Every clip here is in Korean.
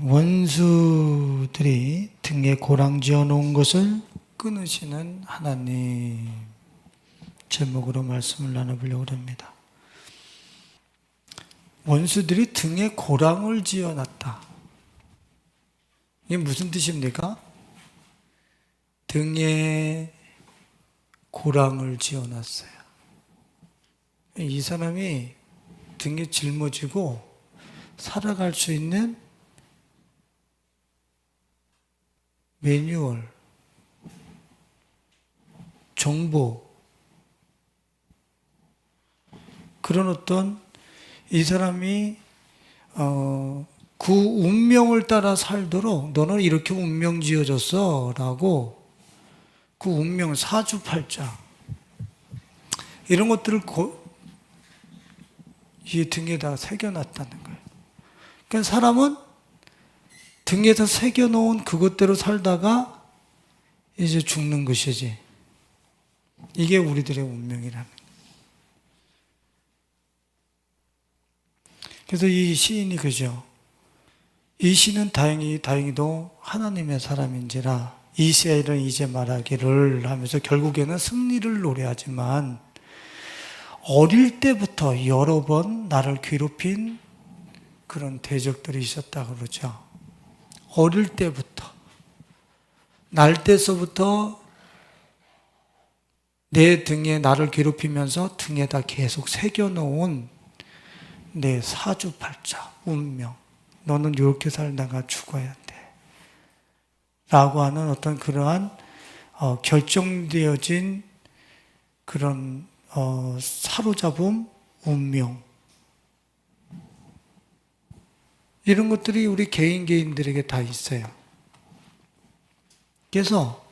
원수들이 등에 고랑지어 놓은 것을 끊으시는 하나님, 제목으로 말씀을 나눠보려고 합니다. 원수들이 등에 고랑을 지어놨다. 이게 무슨 뜻입니까? 등에 고랑을 지어놨어요. 이 사람이 등에 짊어지고 살아갈 수 있는 매뉴얼, 정보, 그런 어떤 이 사람이 그 운명을 따라 살도록 너는 이렇게 운명 지어졌어 라고 그 운명 사주팔자 이런 것들을 이 등에다 새겨놨다는 거예요. 그러니까 사람은 등에서 새겨놓은 그것대로 살다가 이제 죽는 것이지. 이게 우리들의 운명이라는 거예요. 그래서 이 시인이 그죠. 이 시는 다행히도 하나님의 사람인지라 이스라엘은 이제 말하기를 하면서 결국에는 승리를 노래하지만 어릴 때부터 여러 번 나를 괴롭힌 그런 대적들이 있었다고 그러죠. 어릴 때부터, 날 때서부터 내 등에 나를 괴롭히면서 등에다 계속 새겨놓은 내 사주팔자, 운명. 너는 이렇게 살다가 죽어야 돼. 라고 하는 어떤 그러한 결정되어진 그런 사로잡음, 운명. 이런 것들이 우리 개인들에게 다 있어요. 그래서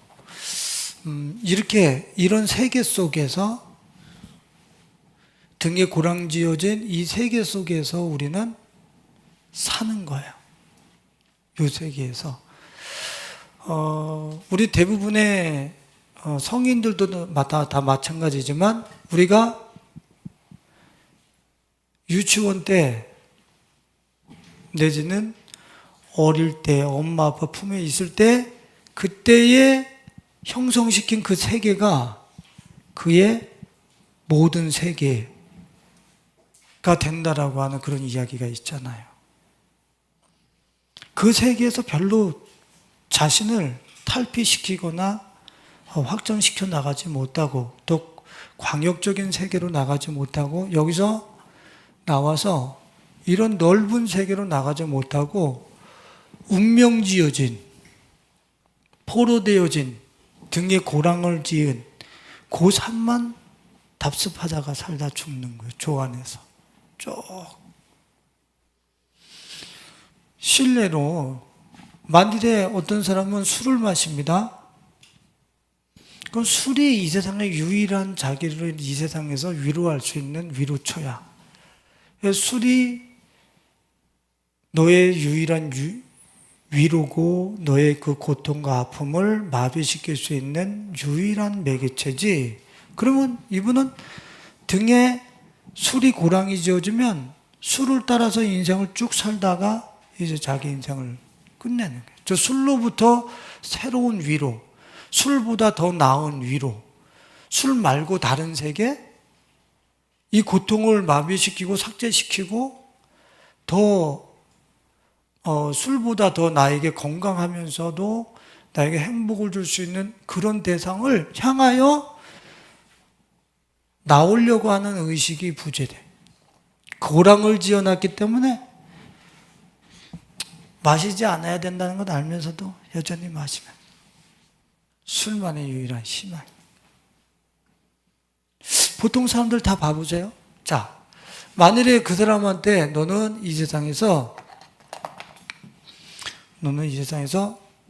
이런 세계 속에서 등에 고랑지어진 이 세계 속에서 우리는 사는 거예요. 이 세계에서. 우리 대부분의 성인들도 다 마찬가지지만 우리가 유치원 때 내지는 어릴 때 엄마 아빠 품에 있을 때 그때에 형성시킨 그 세계가 그의 모든 세계가 된다라고 하는 그런 이야기가 있잖아요. 그 세계에서 별로 자신을 탈피시키거나 확장시켜 나가지 못하고 또 광역적인 세계로 나가지 못하고 여기서 나와서 이런 넓은 세계로 나가지 못하고 운명지어진, 포로되어진 등에 고랑을 지은 그 삶만 답습하다가 살다 죽는 거예요. 조 안에서 쭉. 실례로 만일에 어떤 사람은 술을 마십니다. 그럼 술이 이 세상의 유일한 자기를 이 세상에서 위로할 수 있는 위로초야. 술이 너의 유일한 위로고 너의 그 고통과 아픔을 마비시킬 수 있는 유일한 매개체지. 그러면 이분은 등에 술이 고랑이 지어지면 술을 따라서 인생을 쭉 살다가 이제 자기 인생을 끝내는 거예요. 저 술로부터 새로운 위로, 술보다 더 나은 위로, 술 말고 다른 세계, 이 고통을 마비시키고 삭제시키고 더 술보다 더 나에게 건강하면서도 나에게 행복을 줄 수 있는 그런 대상을 향하여 나오려고 하는 의식이 부재돼. 고랑을 지어놨기 때문에 마시지 않아야 된다는 걸 알면서도 여전히 마시면 술만의 유일한 희망. 보통 사람들 다 봐보세요. 자, 만일에 그 사람한테 너는 이 세상에서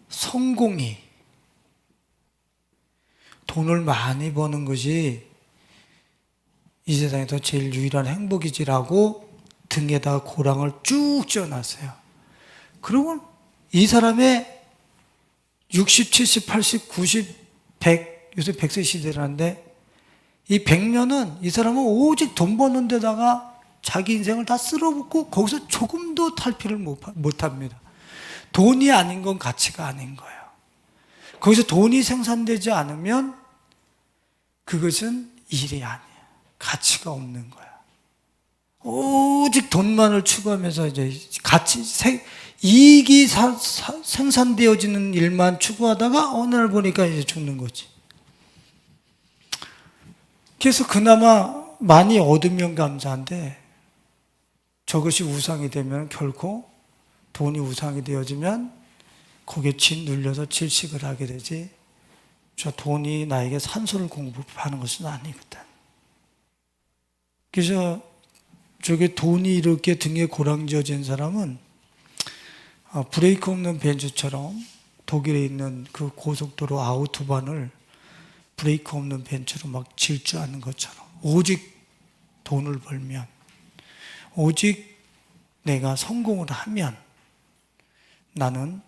성공이, 돈을 많이 버는 것이 이 세상에서 제일 유일한 행복이지라고 등에다 고랑을 쭉 지어놨어요. 그러면 이 사람의 60, 70, 80, 90, 100, 요새 100세 시대라는데 이 100년은 이 사람은 오직 돈 버는 데다가 자기 인생을 다 쓸어붓고 거기서 조금도 탈피를 못합니다. 돈이 아닌 건 가치가 아닌 거예요. 거기서 돈이 생산되지 않으면 그것은 일이 아니에요. 가치가 없는 거야. 오직 돈만을 추구하면서 이제 이익이 생산되어지는 일만 추구하다가 어느 날 보니까 이제 죽는 거지. 그래서 그나마 많이 얻으면 감사한데 저것이 우상이 되면 결코 돈이 우상이 되어지면 거기에 눌려서 질식을 하게 되지 저 돈이 나에게 산소를 공급하는 것은 아니거든. 그래서 저게 돈이 이렇게 등에 고랑지어진 사람은 브레이크 없는 벤츠처럼 독일에 있는 그 고속도로 아우토반을 브레이크 없는 벤츠로 막 질주하는 것처럼 오직 돈을 벌면 오직 내가 성공을 하면 나는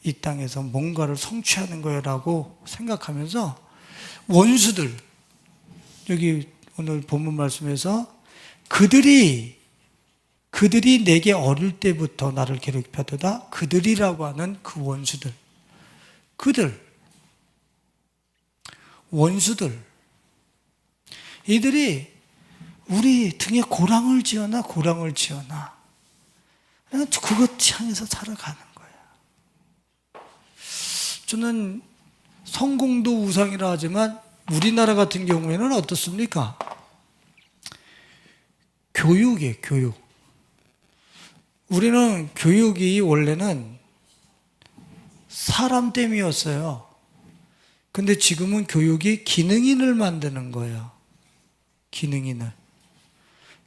이 땅에서 뭔가를 성취하는 거야라고 생각하면서 원수들, 여기 오늘 본문 말씀에서 그들이 내게 어릴 때부터 나를 괴롭혀도다 그들이라고 하는 그 원수들, 원수들, 이들이 우리 등에 고랑을 지어나 그것 향해서 살아가는 거예요. 저는 성공도 우상이라 하지만 우리나라 같은 경우에는 어떻습니까? 교육이에요, 교육. 우리는 교육이 원래는 사람 땜이었어요. 근데 지금은 교육이 기능인을 만드는 거예요. 기능인을.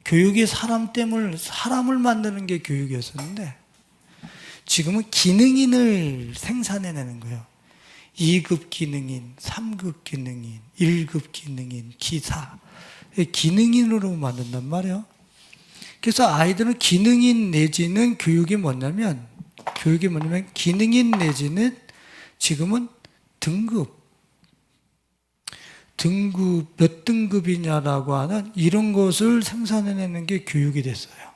교육이 사람을 만드는 게 교육이었었는데 지금은 기능인을 생산해내는 거예요. 2급 기능인, 3급 기능인, 1급 기능인, 기사. 기능인으로 만든단 말이에요. 그래서 아이들은 기능인 내지는 교육이 뭐냐면 기능인 내지는 지금은 등급 몇 등급이냐라고 하는 이런 것을 생산해내는 게 교육이 됐어요.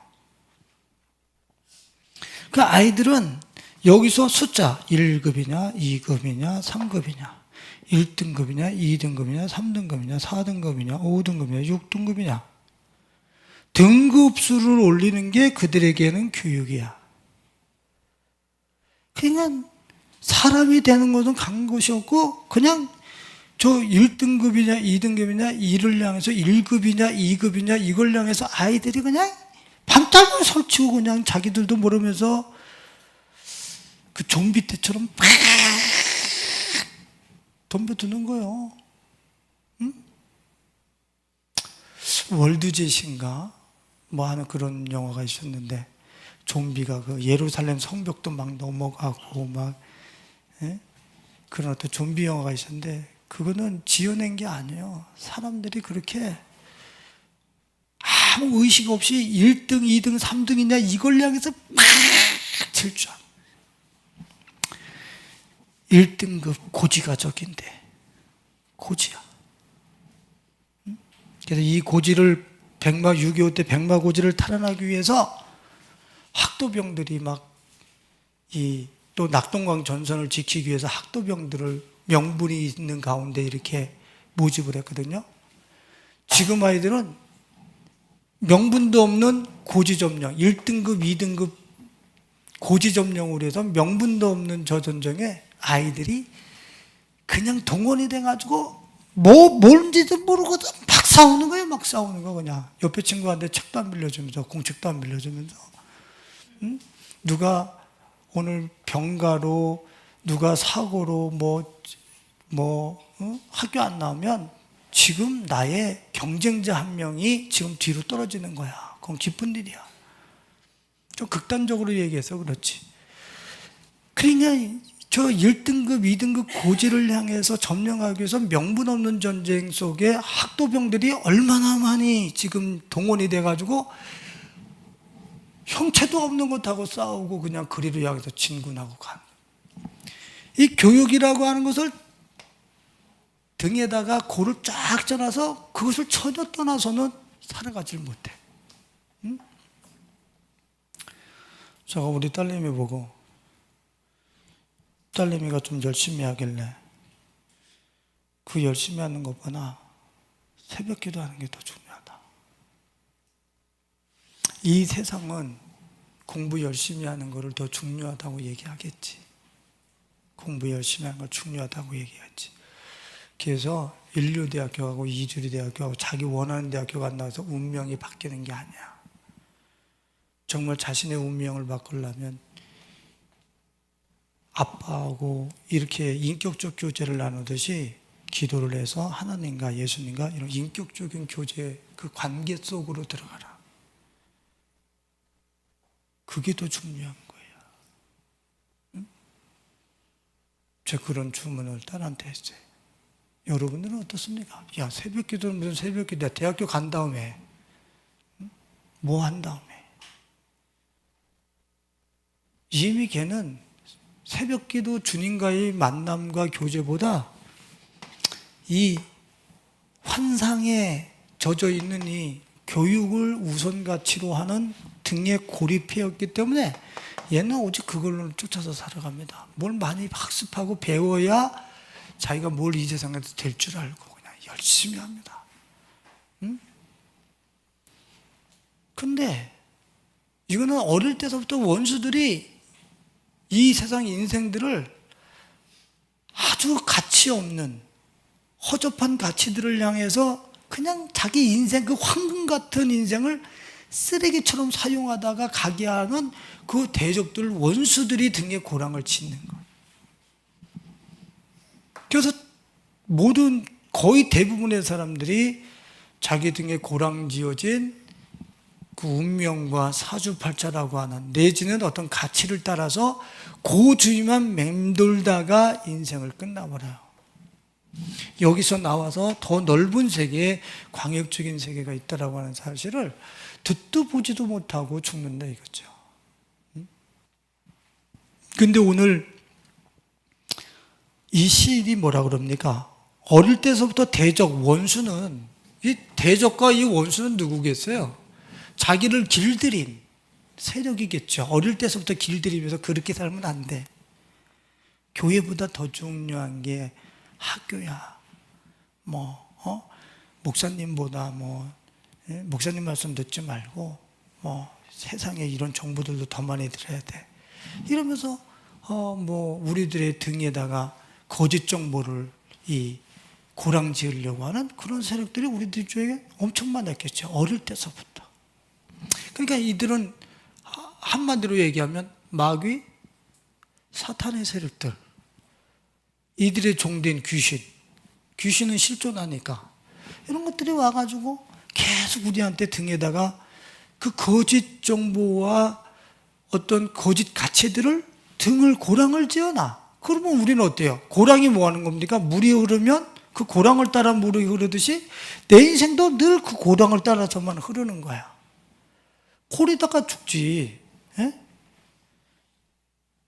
그 아이들은 여기서 숫자 1급이냐 2급이냐 3급이냐 1등급이냐 2등급이냐 3등급이냐 4등급이냐 5등급이냐 6등급이냐 등급수를 올리는 게 그들에게는 교육이야. 그냥 사람이 되는 것은 간 것이 없고 그냥 저 1등급이냐 2등급이냐 이를 향해서 1급이냐 2급이냐 이걸 향해서 아이들이 그냥 밤잠을 설치고 그냥 자기들도 모르면서 그 좀비 때처럼 팍 덤벼드는 거예요. 응? 월드젯인가 뭐 하는 그런 영화가 있었는데 좀비가 그 예루살렘 성벽도 막 넘어가고 막 그런 어떤 좀비 영화가 있었는데 그거는 지어낸 게 아니에요. 사람들이 그렇게 아무 의식 없이 1등, 2등, 3등이냐 이걸 향해서 막 질주하고 1등급 고지가 적인데 고지야. 그래서 이 고지를 6.25 때 백마고지를 탈환하기 위해서 학도병들이 또 낙동강 전선을 지키기 위해서 학도병들을 명분이 있는 가운데 이렇게 모집을 했거든요. 지금 아이들은 명분도 없는 고지점령, 1등급, 2등급 고지점령으로 해서 명분도 없는 저 전쟁에 아이들이 그냥 동원이 돼가지고 뭔지도 모르고도 막 싸우는 거예요. 막 싸우는 거 그냥. 옆에 친구한테 책도 안 빌려주면서 공책도 안 빌려주면서 누가 오늘 병가로 누가 사고로 학교 안 나오면 지금 나의 경쟁자 한 명이 지금 뒤로 떨어지는 거야. 그건 기쁜 일이야. 좀 극단적으로 얘기해서 그렇지. 그러니까 저 1등급, 2등급 고지를 향해서 점령하기 위해서 명분 없는 전쟁 속에 학도병들이 얼마나 많이 지금 동원이 돼가지고 형체도 없는 것하고 싸우고 그냥 그리로 향해서 진군하고 간. 이 교육이라고 하는 것을 등에다가 고를 쫙 쪄놔서 그것을 전혀 떠나서는 살아가질 못해. 응? 제가 우리 딸내미 보고 딸내미가 좀 열심히 하길래 그 열심히 하는 것보다 새벽 기도하는 게 더 중요하다. 이 세상은 공부 열심히 하는 것을 더 중요하다고 얘기하겠지. 공부 열심히 하는 걸 중요하다고 얘기하지. 그래서 인류대학교 가고 이주리대학교 가고 자기 원하는 대학교 간다고 해서 운명이 바뀌는 게 아니야. 정말 자신의 운명을 바꾸려면 아빠하고 이렇게 인격적 교제를 나누듯이 기도를 해서 하나님과 예수님과 이런 인격적인 교제, 그 관계 속으로 들어가라. 그게 더 중요한 거예요. 응? 제가 그런 주문을 딸한테 했어요. 여러분들은 어떻습니까? 야, 새벽 기도는 무슨 새벽 기도야. 대학교 간 다음에 뭐 한 다음에 이미 걔는 새벽 기도 주님과의 만남과 교제보다 이 환상에 젖어 있는 이 교육을 우선 가치로 하는 등에 고립되었기 때문에 얘는 오직 그걸로 쫓아서 살아갑니다. 뭘 많이 학습하고 배워야 자기가 뭘 이 세상에서 될 줄 알고 그냥 열심히 합니다. 응? 근데 이거는 어릴 때서부터 원수들이 이 세상 인생들을 아주 가치 없는 허접한 가치들을 향해서 그냥 자기 인생, 그 황금 같은 인생을 쓰레기처럼 사용하다가 가게 하는 그 대적들, 원수들이 등에 고랑을 짓는 거예요. 그래서 모든, 거의 대부분의 사람들이 자기 등에 고랑 지어진 그 운명과 사주팔자라고 하는, 내지는 어떤 가치를 따라서 고주의만 맴돌다가 인생을 끝나버려요. 여기서 나와서 더 넓은 세계에 광역적인 세계가 있다라고 하는 사실을 듣도 보지도 못하고 죽는다 이거죠. 근데 오늘 이 시인이 뭐라 그럽니까? 어릴 때서부터 대적, 원수는, 이 대적과 이 원수는 누구겠어요? 자기를 길들인 세력이겠죠. 어릴 때서부터 길들이면서 그렇게 살면 안 돼. 교회보다 더 중요한 게 학교야. 목사님보다 목사님 말씀 듣지 말고, 세상에 이런 정보들도 더 많이 들어야 돼. 이러면서, 우리들의 등에다가 거짓 정보를 고랑 지으려고 하는 그런 세력들이 우리들 중에 엄청 많았겠죠. 어릴 때서부터. 그러니까 이들은 한마디로 얘기하면 마귀, 사탄의 세력들, 이들의 종된 귀신은 실존하니까 이런 것들이 와가지고 계속 우리한테 등에다가 그 거짓 정보와 어떤 거짓 가치들을 등을 고랑을 지어놔. 그러면 우리는 어때요? 고랑이 뭐 하는 겁니까? 물이 흐르면 그 고랑을 따라 물이 흐르듯이 내 인생도 늘 그 고랑을 따라서만 흐르는 거야. 홀에다가 죽지. 에?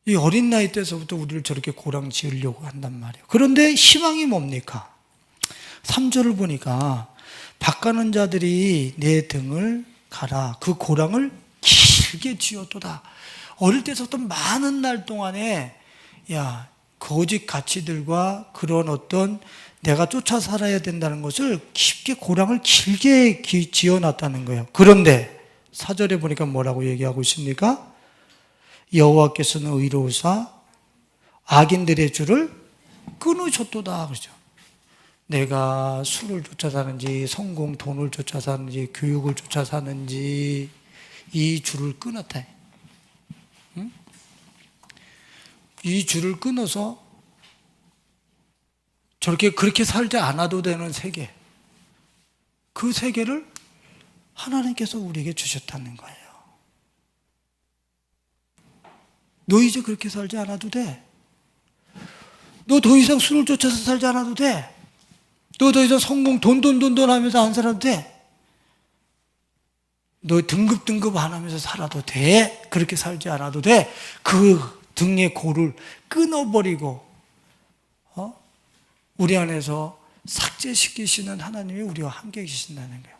이 어린 나이 때서부터 우리를 저렇게 고랑 지으려고 한단 말이에요. 그런데 희망이 뭡니까? 3절을 보니까 바가는 자들이 내 등을 가라. 그 고랑을 길게 지었도다. 어릴 때서부터 많은 날 동안에 거짓 가치들과 그런 어떤 내가 쫓아 살아야 된다는 것을 깊게 고랑을 길게 지어놨다는 거예요. 그런데 4절에 보니까 뭐라고 얘기하고 있습니까? 여호와께서는 의로우사 악인들의 줄을 끊으셨도다. 그러죠. 내가 술을 쫓아 사는지, 성공, 돈을 쫓아 사는지, 교육을 쫓아 사는지, 이 줄을 끊었다. 응? 이 줄을 끊어서 그렇게 살지 않아도 되는 세계, 그 세계를 하나님께서 우리에게 주셨다는 거예요. 너 이제 그렇게 살지 않아도 돼. 너 더 이상 술을 쫓아서 살지 않아도 돼. 너 더 이상 성공, 돈 하면서 안 살아도 돼. 너 등급 안 하면서 살아도 돼. 그렇게 살지 않아도 돼. 그 등의 고를 끊어버리고 우리 안에서 삭제시키시는 하나님이 우리와 함께 계신다는 거예요.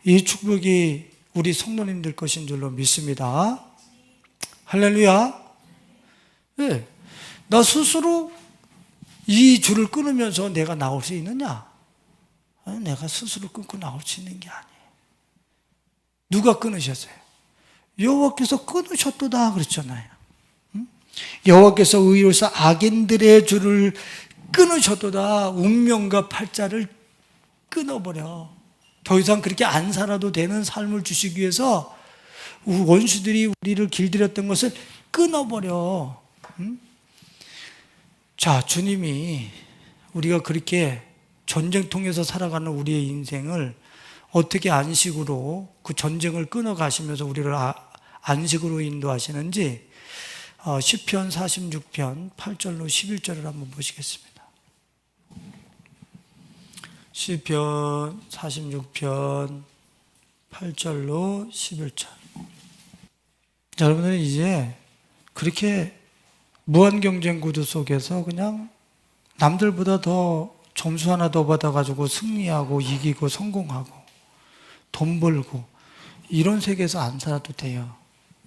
이 축복이 우리 성도님들 것인 줄로 믿습니다. 할렐루야. 네. 나 스스로 이 줄을 끊으면서 내가 나올 수 있느냐? 아니, 내가 스스로 끊고 나올 수 있는 게 아니에요. 누가 끊으셨어요? 여호와께서 끊으셨도다 그랬잖아요. 여호와께서 의로서 악인들의 줄을 끊으셨도다. 운명과 팔자를 끊어버려. 더 이상 그렇게 안 살아도 되는 삶을 주시기 위해서 원수들이 우리를 길들였던 것을 끊어버려. 자, 주님이 우리가 그렇게 전쟁통에서 살아가는 우리의 인생을 어떻게 안식으로 그 전쟁을 끊어가시면서 우리를 안식으로 인도하시는지 시편 46편 8절로 11절을 한번 보시겠습니다. 시편 46편 8절로 11절. 자, 여러분들은 이제 그렇게 무한경쟁 구도 속에서 그냥 남들보다 더 점수 하나 더 받아가지고 승리하고 이기고 성공하고 돈 벌고 이런 세계에서 안 살아도 돼요.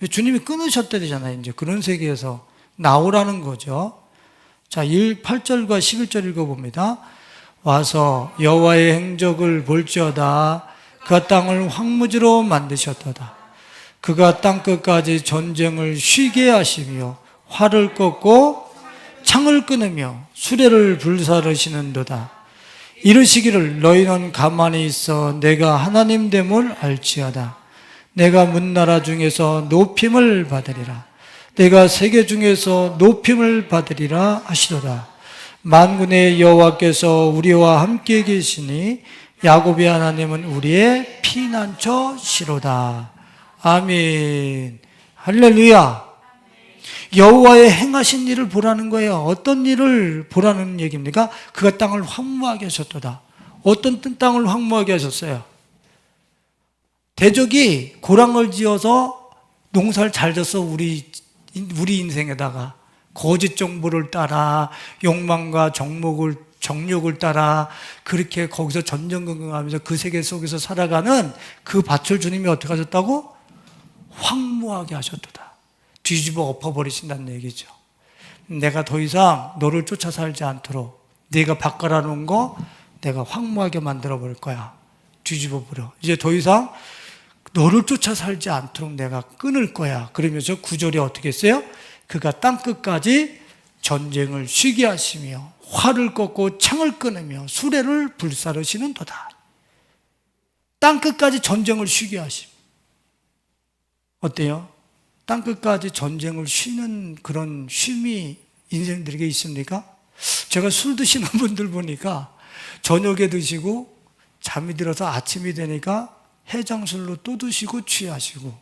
주님이 끊으셨다잖아요. 이제 그런 세계에서 나오라는 거죠. 자, 8절과 11절 읽어봅니다. 와서 여호와의 행적을 볼지어다. 그가 땅을 황무지로 만드셨도다. 그가 땅끝까지 전쟁을 쉬게 하시며 활을 꺾고 창을 끊으며 수레를 불사르시는도다. 이르시기를 너희는 가만히 있어 내가 하나님 됨을 알지어다. 내가 문나라 중에서 높임을 받으리라. 내가 세계 중에서 높임을 받으리라 하시도다. 만군의 여호와께서 우리와 함께 계시니 야곱의 하나님은 우리의 피난처시로다. 아멘. 할렐루야. 여호와의 행하신 일을 보라는 거예요. 어떤 일을 보라는 얘기입니까? 그가 땅을 황무하게 하셨도다. 어떤 땅을 황무하게 하셨어요? 대적이 고랑을 지어서 농사를 잘 져서 우리 인생에다가 거짓 정보를 따라 욕망과 정욕을 따라 그렇게 거기서 전전긍긍하면서 그 세계 속에서 살아가는 그 밭을 주님이 어떻게 하셨다고? 황무하게 하셨도다. 뒤집어 엎어버리신다는 얘기죠. 내가 더 이상 너를 쫓아 살지 않도록 네가 바꿔라 놓은 거 내가 황무하게 만들어 버릴 거야. 뒤집어 버려. 이제 더 이상 너를 쫓아 살지 않도록 내가 끊을 거야. 그러면서 9절에 어떻게 했어요? 그가 땅끝까지 전쟁을 쉬게 하시며 활을 꺾고 창을 끊으며 수레를 불사르시는도다. 땅끝까지 전쟁을 쉬게 하심. 어때요? 땅끝까지 전쟁을 쉬는 그런 쉼이 인생들에게 있습니까? 제가 술 드시는 분들 보니까 저녁에 드시고 잠이 들어서 아침이 되니까 해장술로 또 드시고 취하시고,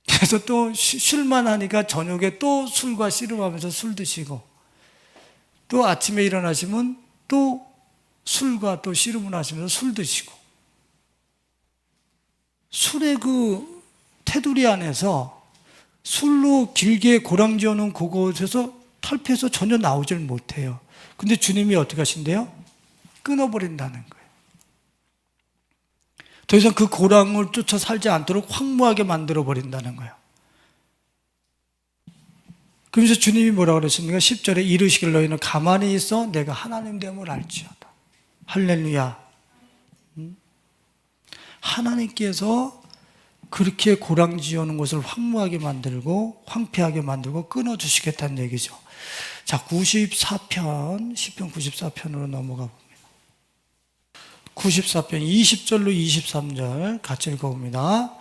그래서 또 쉴만 하니까 저녁에 또 술과 씨름하면서 술 드시고, 또 아침에 일어나시면 또 술과 또 씨름을 하시면서 술 드시고, 술의 그 테두리 안에서 술로 길게 고랑지어 놓은 그곳에서 탈피해서 전혀 나오질 못해요. 근데 주님이 어떻게 하신대요? 끊어버린다는 거예요. 더 이상 그 고랑을 쫓아 살지 않도록 황무하게 만들어버린다는 거예요. 그러면서 주님이 뭐라고 그러십니까? 10절에 이르시길 너희는 가만히 있어 내가 하나님 됨을 알지어다. 할렐루야. 하나님께서 그렇게 고랑 지어놓은 것을 황무하게 만들고 황폐하게 만들고 끊어주시겠다는 얘기죠. 자, 94편, 시편 94편으로 넘어가 봅니다. 94편 20절로 23절 같이 읽어봅니다.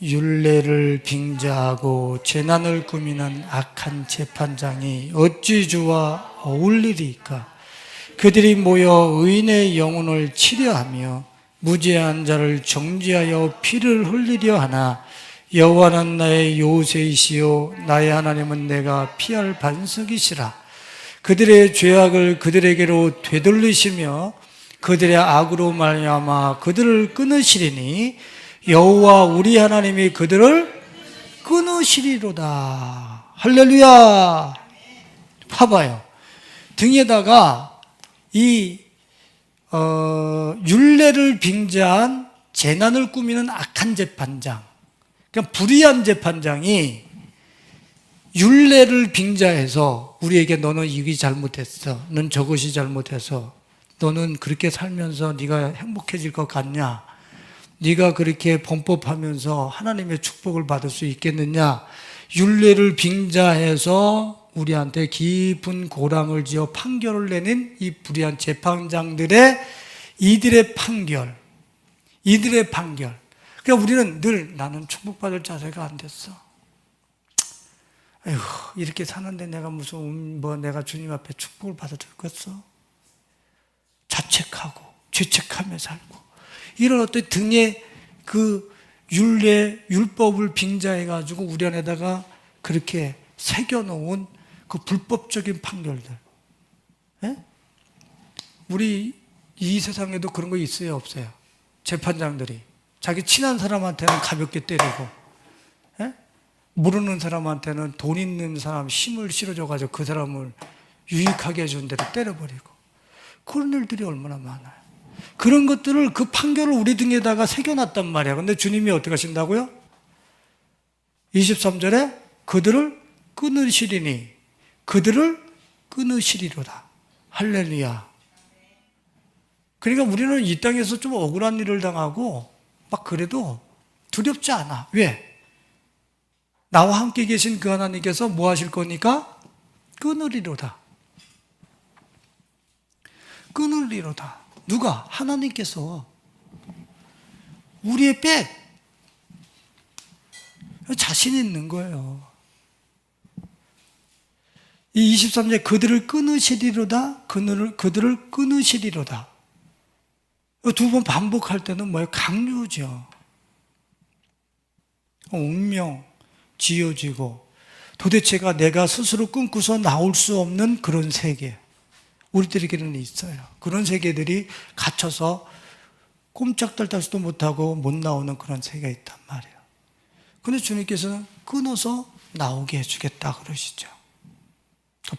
율례를 빙자하고 재난을 꾸미는 악한 재판장이 어찌 주와 어울리리까? 그들이 모여 의인의 영혼을 치려하며 무죄한 자를 정죄하여 피를 흘리려 하나 여호와는 나의 요새이시요 나의 하나님은 내가 피할 반석이시라. 그들의 죄악을 그들에게로 되돌리시며 그들의 악으로 말미암아 그들을 끊으시리니 여호와 우리 하나님이 그들을 끊으시리로다. 할렐루야. 봐봐요. 등에다가 이 율례를 빙자한 재난을 꾸미는 악한 재판장, 그러니까 불의한 재판장이 율례를 빙자해서 우리에게 너는 이게 잘못했어. 넌 저것이 잘못해서 너는 그렇게 살면서 네가 행복해질 것 같냐? 네가 그렇게 범법하면서 하나님의 축복을 받을 수 있겠느냐? 율례를 빙자해서 우리한테 깊은 고랑을 지어 판결을 내는 이 불의한 재판장들의 이들의 판결. 그러니까 우리는 늘 나는 축복받을 자세가 안 됐어. 아이고, 이렇게 사는데 내가 무슨 내가 주님 앞에 축복을 받아들겠어? 자책하고 죄책하며 살고 이런 어떤 등에 그 율법을 빙자해가지고 우리 안에다가 그렇게 새겨놓은 그 불법적인 판결들. 예? 우리 이 세상에도 그런 거 있어요, 없어요? 재판장들이 자기 친한 사람한테는 가볍게 때리고, 예? 모르는 사람한테는 돈 있는 사람 힘을 실어줘가지고 그 사람을 유익하게 해준 대로 때려버리고, 그런 일들이 얼마나 많아요. 그런 것들을 그 판결을 우리 등에다가 새겨놨단 말이야. 근데 주님이 어떻게 하신다고요? 23절에 그들을 끊으시리로다. 할렐루야. 그러니까 우리는 이 땅에서 좀 억울한 일을 당하고 막 그래도 두렵지 않아. 왜? 나와 함께 계신 그 하나님께서 뭐 하실 거니까? 끊으리로다. 누가? 하나님께서 우리의 백 자신 있는 거예요. 이 23절 그들을 끊으시리로다. 그들을 끊으시리로다. 두 번 반복할 때는 뭐예요? 강요죠. 운명 지어지고 도대체가 내가 스스로 끊고서 나올 수 없는 그런 세계. 우리들에게는 있어요. 그런 세계들이 갇혀서 꼼짝달달도 못하고 못 나오는 그런 세계가 있단 말이에요. 그런데 주님께서는 끊어서 나오게 해주겠다 그러시죠.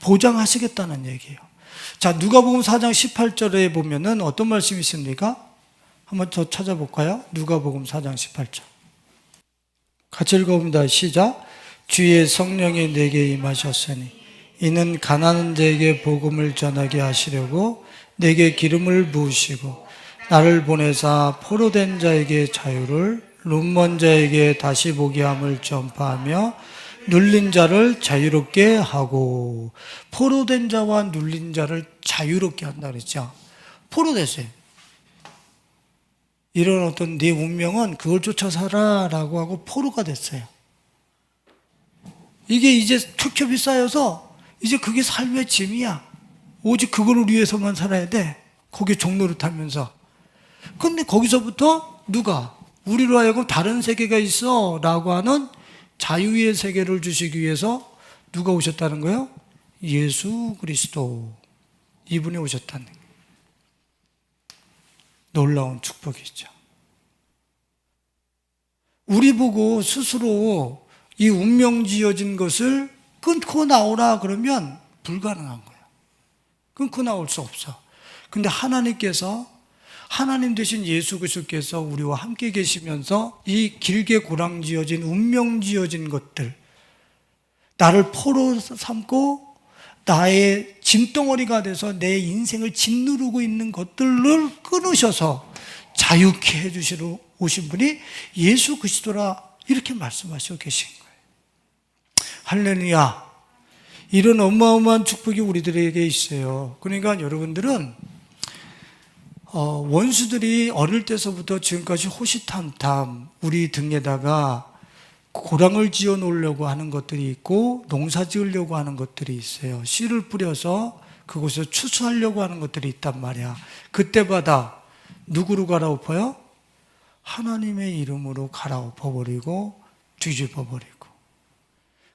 보장하시겠다는 얘기예요. 자, 누가복음 4장 18절에 보면은 어떤 말씀이 있습니까? 한번 더 찾아볼까요? 누가복음 4장 18절. 같이 읽어봅니다. 시작. 주의 성령이 내게 임하셨으니 이는 가난한 자에게 복음을 전하게 하시려고 내게 기름을 부으시고 나를 보내사 포로된 자에게 자유를 눈먼 자에게 다시 보게 함을 전파하며 눌린 자를 자유롭게 하고. 포로된 자와 눌린 자를 자유롭게 한다 그랬죠. 포로됐어요. 이런 어떤 네 운명은 그걸 쫓아 살아라고 하고 포로가 됐어요. 이게 이제 툭협이 쌓여서 이제 그게 삶의 짐이야. 오직 그걸 위해서만 살아야 돼. 거기에 종로를 타면서. 근데 거기서부터 누가 우리로 하여금 다른 세계가 있어 라고 하는 자유의 세계를 주시기 위해서 누가 오셨다는 거예요? 예수 그리스도. 이분이 오셨다는 거예요. 놀라운 축복이죠. 우리 보고 스스로 이 운명 지어진 것을 끊고 나오라 그러면 불가능한 거예요. 끊고 나올 수 없어. 근데 하나님께서 하나님 되신 예수 그리스도께서 우리와 함께 계시면서 이 길게 고랑 지어진 운명 지어진 것들, 나를 포로 삼고 나의 짐덩어리가 돼서 내 인생을 짓누르고 있는 것들을 끊으셔서 자유케 해주시러 오신 분이 예수 그리스도라 이렇게 말씀하시고 계신 거예요. 할렐루야. 이런 어마어마한 축복이 우리들에게 있어요. 그러니까 여러분들은 원수들이 어릴 때서부터 지금까지 호시탐탐 우리 등에다가 고랑을 지어 놓으려고 하는 것들이 있고 농사 지으려고 하는 것들이 있어요. 씨를 뿌려서 그곳에서 추수하려고 하는 것들이 있단 말이야. 그때마다 누구로 갈아엎어요? 하나님의 이름으로 갈아엎어버리고 뒤집어버리고.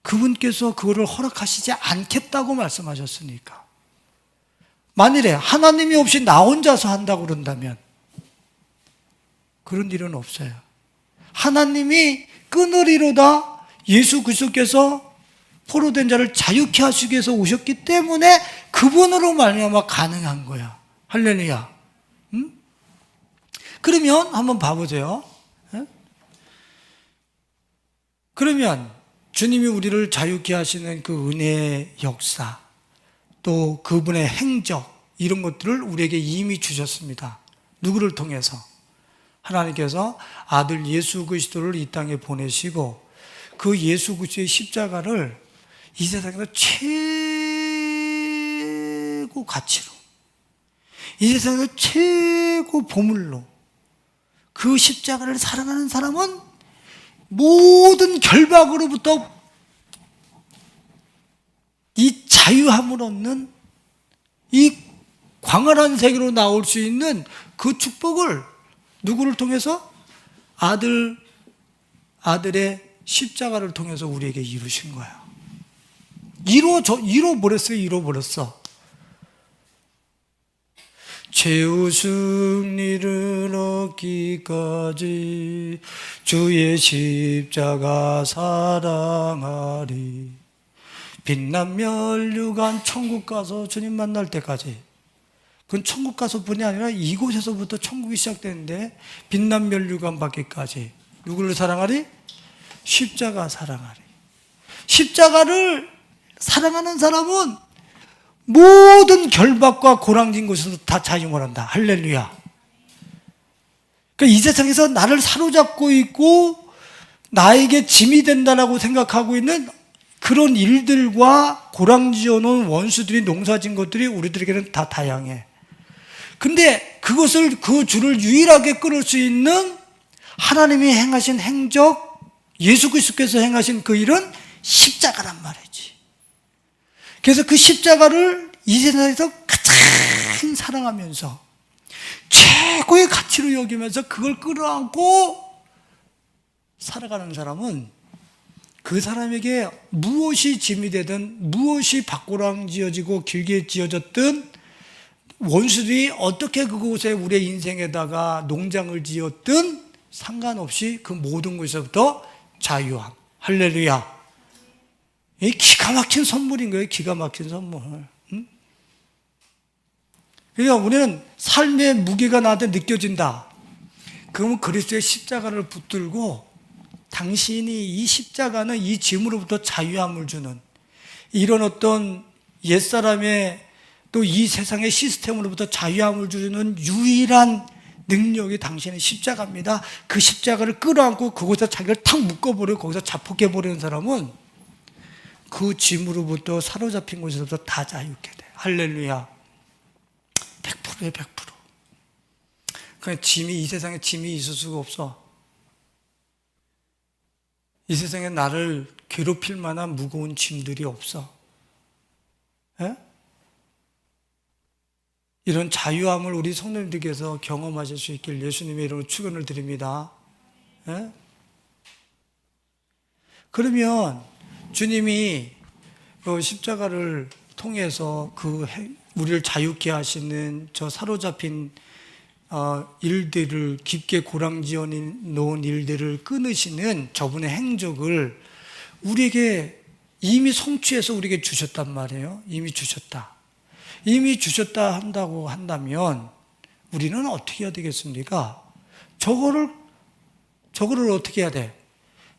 그분께서 그거를 허락하시지 않겠다고 말씀하셨으니까. 만일에 하나님이 없이 나 혼자서 한다고 그런다면 그런 일은 없어요. 하나님이 끊으리로다. 예수 그리스도께서 포로된 자를 자유케 하시기 위해서 오셨기 때문에 그분으로 말미암아 가능한 거야. 할렐루야. 응? 그러면 한번 봐보세요. 그러면 주님이 우리를 자유케 하시는 그 은혜의 역사, 또 그분의 행적, 이런 것들을 우리에게 이미 주셨습니다. 누구를 통해서? 하나님께서 아들 예수 그리스도를 이 땅에 보내시고 그 예수 그리스도의 십자가를 이 세상에서 최고 가치로, 이 세상에서 최고 보물로 그 십자가를 사랑하는 사람은 모든 결박으로부터 이 자유함을 얻는, 이 광활한 세계로 나올 수 있는 그 축복을 누구를 통해서? 아들의 십자가를 통해서 우리에게 이루신 거야. 이뤄버렸어. 최후 승리를 얻기까지 주의 십자가 사랑하리. 빛난 면류관 천국 가서 주님 만날 때까지. 그건 천국 가서뿐이 아니라 이곳에서부터 천국이 시작되는데, 빛난 면류관 받기까지 누구를 사랑하리? 십자가 사랑하리. 십자가를 사랑하는 사람은 모든 결박과 고랑진 곳에서 다 자유를 한다. 할렐루야. 그러니까 이 세상에서 나를 사로잡고 있고 나에게 짐이 된다라고 생각하고 있는 그런 일들과 고랑지어 놓은 원수들이 농사진 것들이 우리들에게는 다 다양해. 근데 그 줄을 유일하게 끊을 수 있는 하나님이 행하신 행적, 예수 그리스도께서 행하신 그 일은 십자가란 말이지. 그래서 그 십자가를 이 세상에서 가장 사랑하면서 최고의 가치로 여기면서 그걸 끌어안고 살아가는 사람은, 그 사람에게 무엇이 짐이 되든 무엇이 밭고랑 지어지고 길게 지어졌든 원수들이 어떻게 그곳에 우리의 인생에다가 농장을 지었든 상관없이 그 모든 것에서부터 자유함. 할렐루야. 이 기가 막힌 선물인 거예요. 기가 막힌 선물. 응? 그러니까 우리는 삶의 무게가 나한테 느껴진다. 그러면 그리스도의 십자가를 붙들고 당신이 이 십자가는 이 짐으로부터 자유함을 주는, 이런 어떤 옛사람의 또 이 세상의 시스템으로부터 자유함을 주는 유일한 능력이 당신의 십자가입니다. 그 십자가를 끌어안고 그곳에 자기를 탁 묶어버리고 거기서 자폭해버리는 사람은 그 짐으로부터 사로잡힌 곳에서부터 다 자유케 돼. 할렐루야. 100%에 100%. 그냥 이 세상에 짐이 있을 수가 없어. 이 세상에 나를 괴롭힐 만한 무거운 짐들이 없어. 에? 이런 자유함을 우리 성도님들께서 경험하실 수 있길 예수님의 이름으로 축원을 드립니다. 에? 그러면 주님이 그 십자가를 통해서 우리를 자유케 하시는 저 사로잡힌 일들을, 깊게 고랑지어 놓은 일들을 끊으시는 저분의 행적을 우리에게 이미 성취해서 우리에게 주셨단 말이에요. 이미 주셨다 한다고 한다면 우리는 어떻게 해야 되겠습니까? 저거를 어떻게 해야 돼?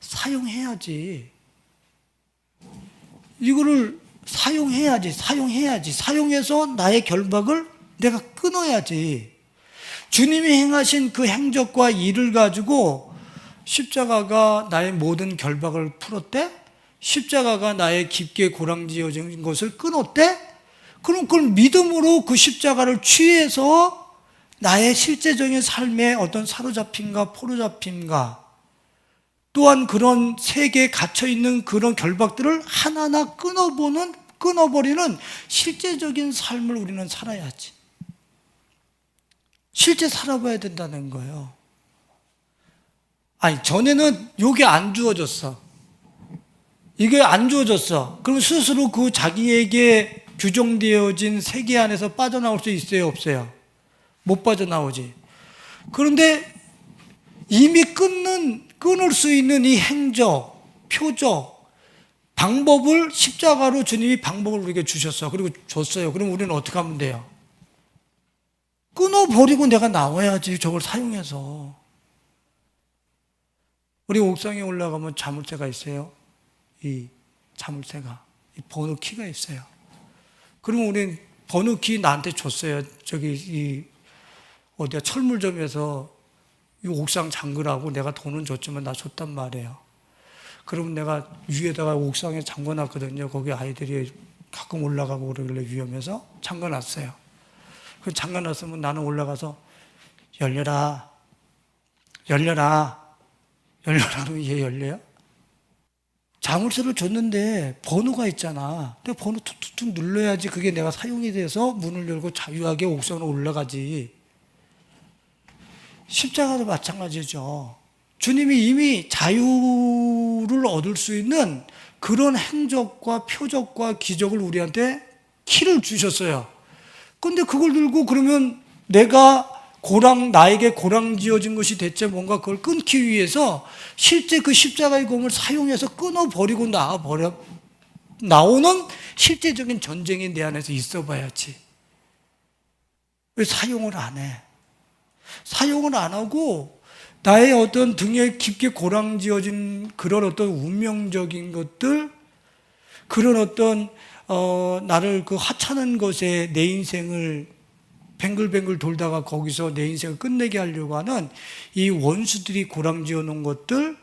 사용해야지. 이거를 사용해야지. 사용해서 나의 결박을 내가 끊어야지. 주님이 행하신 그 행적과 일을 가지고 십자가가 나의 모든 결박을 풀었대? 십자가가 나의 깊게 고랑지어진 것을 끊었대? 그럼 그걸 믿음으로 그 십자가를 취해서 나의 실제적인 삶의 어떤 사로잡힘과 포로잡힘과 또한 그런 세계에 갇혀있는 그런 결박들을 하나하나 끊어버리는 실제적인 삶을 우리는 살아야지. 실제 살아봐야 된다는 거예요. 아니, 전에는 이게 안 주어졌어. 이게 안 주어졌어. 그럼 스스로 그 자기에게 규정되어진 세계 안에서 빠져나올 수 있어요, 없어요? 못 빠져나오지. 그런데 이미 끊을 수 있는 이 행적, 표적, 방법을 십자가로 주님이 방법을 우리에게 주셨어. 그리고 줬어요. 그럼 우리는 어떻게 하면 돼요? 끊어버리고 내가 나와야지, 저걸 사용해서. 우리 옥상에 올라가면 자물쇠가 있어요. 이 자물쇠가. 이 번호 키가 있어요. 그러면 우리 번호키 나한테 줬어요. 저기 어디야 철물점에서 이 옥상 잠그라고 내가 돈은 줬지만 나 줬단 말이에요. 그러면 내가 위에다가 옥상에 잠궈놨거든요. 거기 아이들이 가끔 올라가고 그러길래 위험해서 잠궈놨어요. 그 잠궈놨으면 나는 올라가서 열려라 하면 얘 열려요? 자물쇠를 줬는데 번호가 있잖아. 근데 번호 툭툭툭 눌러야지 그게 내가 사용이 돼서 문을 열고 자유하게 옥상으로 올라가지. 십자가도 마찬가지죠. 주님이 이미 자유를 얻을 수 있는 그런 행적과 표적과 기적을 우리한테 키를 주셨어요. 근데 그걸 들고 그러면 나에게 고랑 지어진 것이 대체 뭔가 그걸 끊기 위해서 실제 그 십자가의 검을 사용해서 끊어버리고 나오는 실제적인 전쟁이 내 안에서 있어 봐야지. 왜 사용을 안 해? 사용을 안 하고 나의 어떤 등에 깊게 고랑 지어진 그런 어떤 운명적인 것들, 그런 어떤 나를 그 하찮은 것에 내 인생을 뱅글뱅글 돌다가 거기서 내 인생을 끝내게 하려고 하는 이 원수들이 고랑 지어 놓은 것들,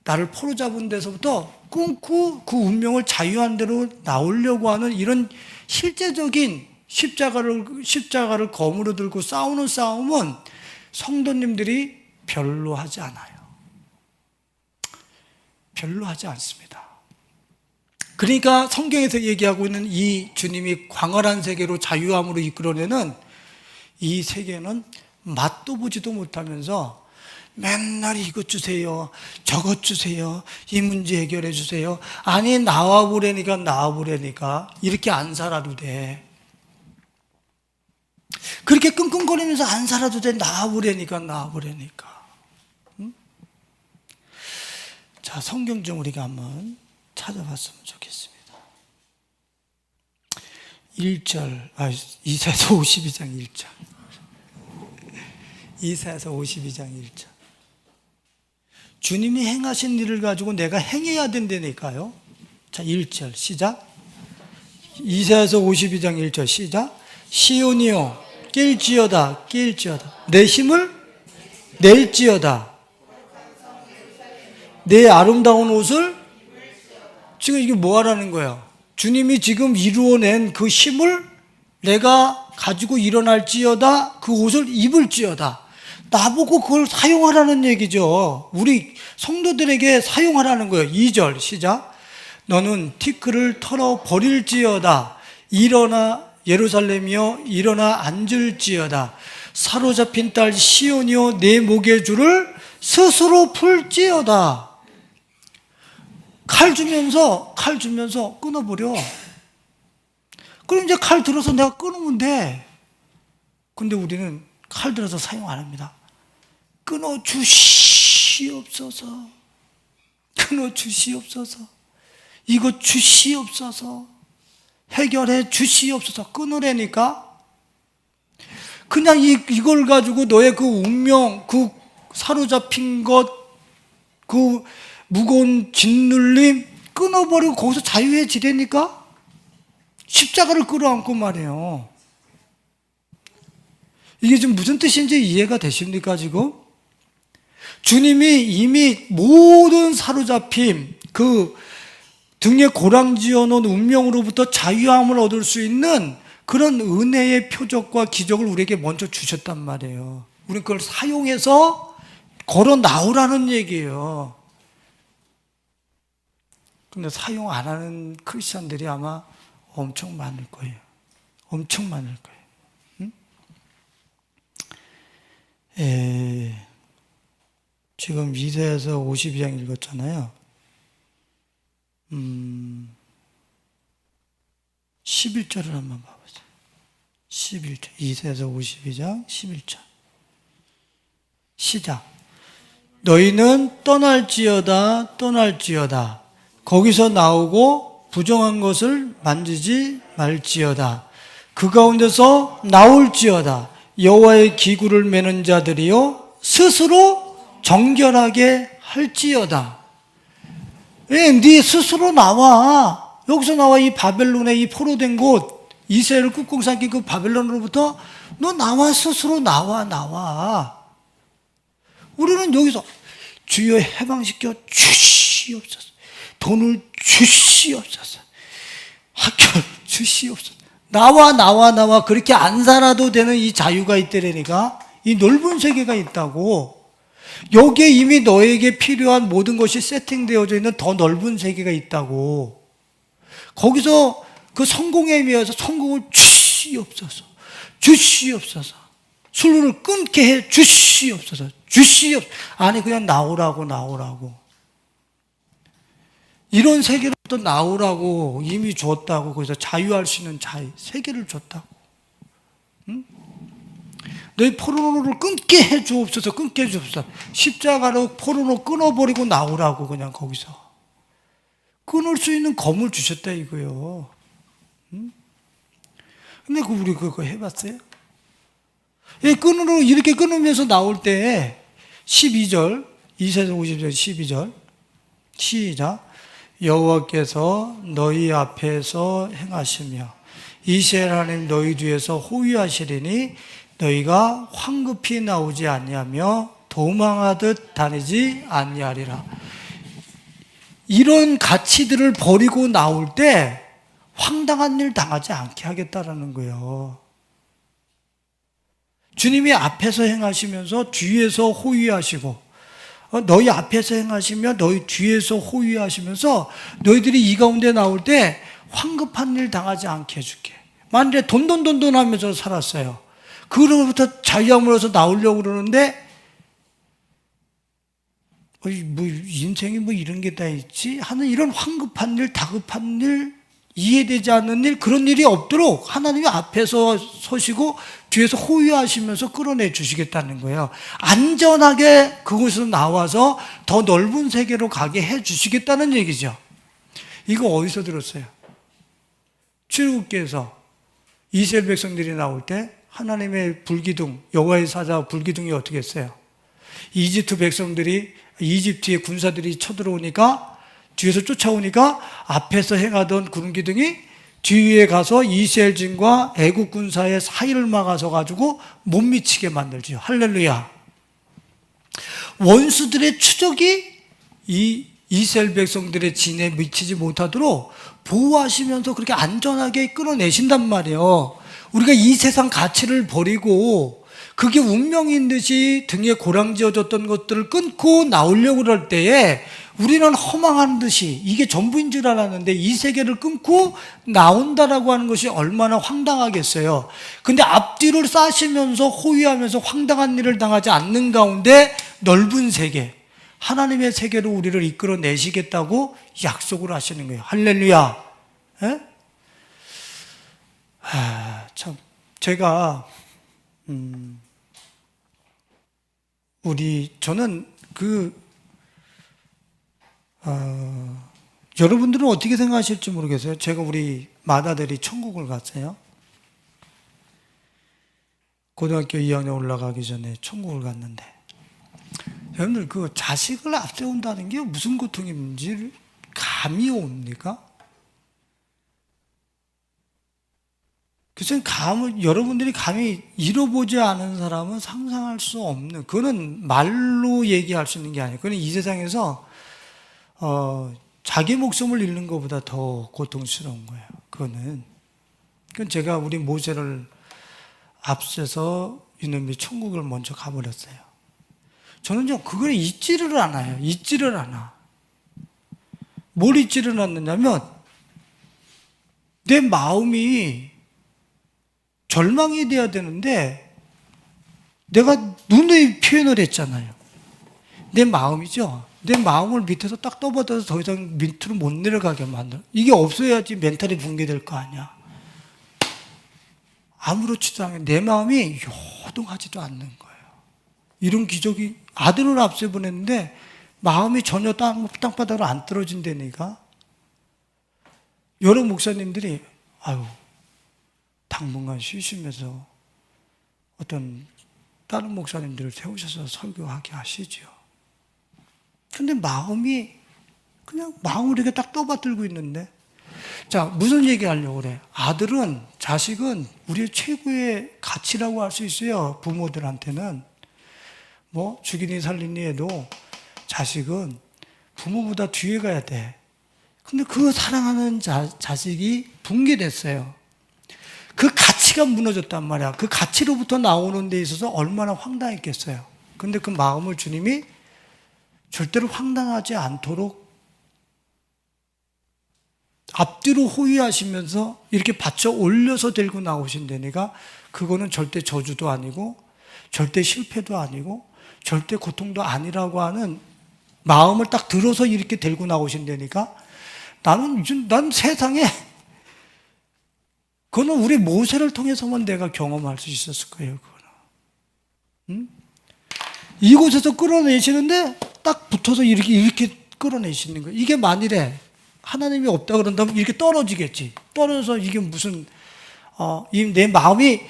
나를 포로잡은 데서부터 끊고 그 운명을 자유한 대로 나오려고 하는 이런 실제적인 십자가를 검으로 들고 싸우는 싸움은 성도님들이 별로 하지 않아요. 별로 하지 않습니다. 그러니까 성경에서 얘기하고 있는 이 주님이 광활한 세계로 자유함으로 이끌어내는 이 세계는 맛도 보지도 못하면서 맨날 이것 주세요, 저것 주세요, 이 문제 해결해 주세요. 아니 나와보라니까 이렇게 안 살아도 돼. 그렇게 끙끙거리면서 안 살아도 돼. 나와보라니까. 응? 자, 성경 좀 우리가 한번 찾아봤으면 좋겠습니다. 2사에서 52장 1절. 2사에서 52장 1절. 주님이 행하신 일을 가지고 내가 행해야 된다니까요. 자, 1절 시작. 2사에서 52장 1절 시작. 시온이여 낄지어다 내 힘을 낼지어다 내 아름다운 옷을. 지금 이게 뭐 하라는 거예요? 주님이 지금 이루어낸 그 힘을 내가 가지고 일어날지어다, 그 옷을 입을지어다. 나보고 그걸 사용하라는 얘기죠. 우리 성도들에게 사용하라는 거예요. 2절 시작. 너는 티끌을 털어 버릴지어다. 일어나 예루살렘이여 일어나 앉을지어다. 사로잡힌 딸 시온이여 내 목의 줄을 스스로 풀지어다. 칼 주면서 끊어버려. 그럼 이제 칼 들어서 내가 끊으면 돼. 근데 우리는 칼 들어서 사용 안 합니다. 끊어주시옵소서. 이거 주시옵소서. 해결해 주시옵소서. 끊으라니까. 그냥 이걸 가지고 너의 그 운명, 그 사로잡힌 것, 그 무거운 짓눌림 끊어버리고 거기서 자유해지라니까. 십자가를 끌어안고 말이에요. 이게 지금 무슨 뜻인지 이해가 되십니까 지금? 주님이 이미 모든 사로잡힘, 그 등에 고랑 지어놓은 운명으로부터 자유함을 얻을 수 있는 그런 은혜의 표적과 기적을 우리에게 먼저 주셨단 말이에요. 우리는 그걸 사용해서 걸어 나오라는 얘기예요. 근데 사용 안 하는 크리스천들이 아마 엄청 많을 거예요. 엄청 많을 거예요. 응? 지금 이사야서 52장 읽었잖아요. 11절을 한번 봐보세요. 11절. 이사야서 52장 11절. 시작. 너희는 떠날지어다. 거기서 나오고 부정한 것을 만지지 말지어다. 그 가운데서 나올지어다. 여호와의 기구를 매는 자들이요 스스로 정결하게 할지어다. 네 스스로 나와. 여기서 나와. 이 바벨론의 이 포로된 곳, 이스라엘을 꾹꾹 삼킨 그 바벨론으로부터 너 나와, 스스로 나와. 우리는 여기서 주여 해방시켜 주시옵소서. 돈을 주시옵소서. 학교를 주시옵소서. 나와. 그렇게 안 살아도 되는 이 자유가 있다라니까. 이 넓은 세계가 있다고. 여기에 이미 너에게 필요한 모든 것이 세팅되어져 있는 더 넓은 세계가 있다고. 거기서 그 성공에 위해서 성공을 주시옵소서. 술을 끊게 해 주시옵소서. 아니 그냥 나오라고. 이런 세계로부터 나오라고 이미 줬다고. 거기서 자유할 수 있는 세계를 줬다고. 응? 너희 포로노를 끊게 해 주옵소서. 십자가로 포로노 끊어버리고 나오라고. 그냥 거기서 끊을 수 있는 검을 주셨다 이거요. 응? 근데 우리 그거 해봤어요? 이렇게 끊으면서 나올 때 12절, 2세서 50절 12절 시작. 여호와께서 너희 앞에서 행하시며 이스라엘 하나님 너희 뒤에서 호위하시리니 너희가 황급히 나오지 아니하며 도망하듯 다니지 아니하리라. 이런 가치들을 버리고 나올 때 황당한 일 당하지 않게 하겠다라는 거예요. 주님이 앞에서 행하시면서 뒤에서 호위하시고, 너희 앞에서 행하시며 너희 뒤에서 호위하시면서 너희들이 이 가운데 나올 때 황급한 일 당하지 않게 해줄게. 만일에 돈 하면서 살았어요. 그로부터 자유함으로서 나오려고 그러는데 뭐 인생이 뭐 이런 게 다 있지 하는 이런 황급한 일, 다급한 일, 이해되지 않는 일, 그런 일이 없도록 하나님이 앞에서 서시고 뒤에서 호위하시면서 끌어내 주시겠다는 거예요. 안전하게 그곳에서 나와서 더 넓은 세계로 가게 해 주시겠다는 얘기죠. 이거 어디서 들었어요? 출애굽기에서 이스라엘 백성들이 나올 때 하나님의 불기둥, 여호와의 사자 불기둥이 어떻게 했어요? 이집트 백성들이, 이집트의 군사들이 쳐들어오니까, 뒤에서 쫓아오니까 앞에서 행하던 구름기둥이 뒤에 가서 이스라엘 진과 애국 군사의 사이를 막아서 가지고 못 미치게 만들죠. 할렐루야. 원수들의 추적이 이 이스라엘 백성들의 진에 미치지 못하도록 보호하시면서 그렇게 안전하게 끌어내신단 말이에요. 우리가 이 세상 가치를 버리고 그게 운명인 듯이 등에 고랑지어졌던 것들을 끊고 나오려고 그럴 때에 우리는 허망한 듯이 이게 전부인 줄 알았는데 이 세계를 끊고 나온다라고 하는 것이 얼마나 황당하겠어요. 근데 앞뒤를 싸시면서 호위하면서 황당한 일을 당하지 않는 가운데 넓은 세계, 하나님의 세계로 우리를 이끌어내시겠다고 약속을 하시는 거예요. 할렐루야. 에? 참 제가 저는 여러분들은 어떻게 생각하실지 모르겠어요. 제가 우리 맏아들이 천국을 갔어요. 고등학교 2학년 올라가기 전에 천국을 갔는데, 여러분들 그 자식을 앞세운다는 게 무슨 고통인지 감이 옵니까? 그래서 여러분들이 감히 잃어보지 않은 사람은 상상할 수 없는, 그거는 말로 얘기할 수 있는 게 아니에요. 그건 이 세상에서 자기 목숨을 잃는 것보다 더 고통스러운 거예요. 그건 제가 우리 모세를 앞서서 이놈이 천국을 먼저 가버렸어요. 저는 그걸 잊지를 않아요. 잊지를 않아. 뭘 잊지를 않느냐면 내 마음이 절망이 돼야 되는데 내가 눈의 표현을 했잖아요. 내 마음이죠. 내 마음을 밑에서 딱 떠받아서 더 이상 밑으로 못 내려가게 만들어. 이게 없어야지 멘탈이 붕괴될 거 아니야. 아무렇지도 않게 내 마음이 요동하지도 않는 거예요. 이런 기적이, 아들을 앞서 보냈는데 마음이 전혀 땅바닥으로 안 떨어진다니까. 여러 목사님들이 당분간 쉬시면서 어떤 다른 목사님들을 세우셔서 설교하게 하시죠. 근데 마음이 그냥 마음을 이렇게 딱 떠받들고 있는데 자, 무슨 얘기 하려고 그래? 아들은, 자식은 우리의 최고의 가치라고 할 수 있어요. 부모들한테는. 뭐, 죽이니 살리니 해도 자식은 부모보다 뒤에 가야 돼. 근데 그 사랑하는 자식이 붕괴됐어요. 그 가치가 무너졌단 말이야. 그 가치로부터 나오는 데 있어서 얼마나 황당했겠어요. 근데 그 마음을 주님이 절대로 황당하지 않도록 앞뒤로 호위하시면서 이렇게 받쳐 올려서 들고 나오신다니까 그거는 절대 저주도 아니고 절대 실패도 아니고 절대 고통도 아니라고 하는 마음을 딱 들어서 이렇게 들고 나오신다니까 난 세상에 그거는 우리 모세를 통해서만 내가 경험할 수 있었을 거예요. 그거는. 응? 이곳에서 끌어내시는데 딱 붙어서 이렇게 끌어내시는 거예요. 이게 만일에 하나님이 없다 그런다면 이렇게 떨어지겠지. 떨어져서 이게 무슨 내 마음이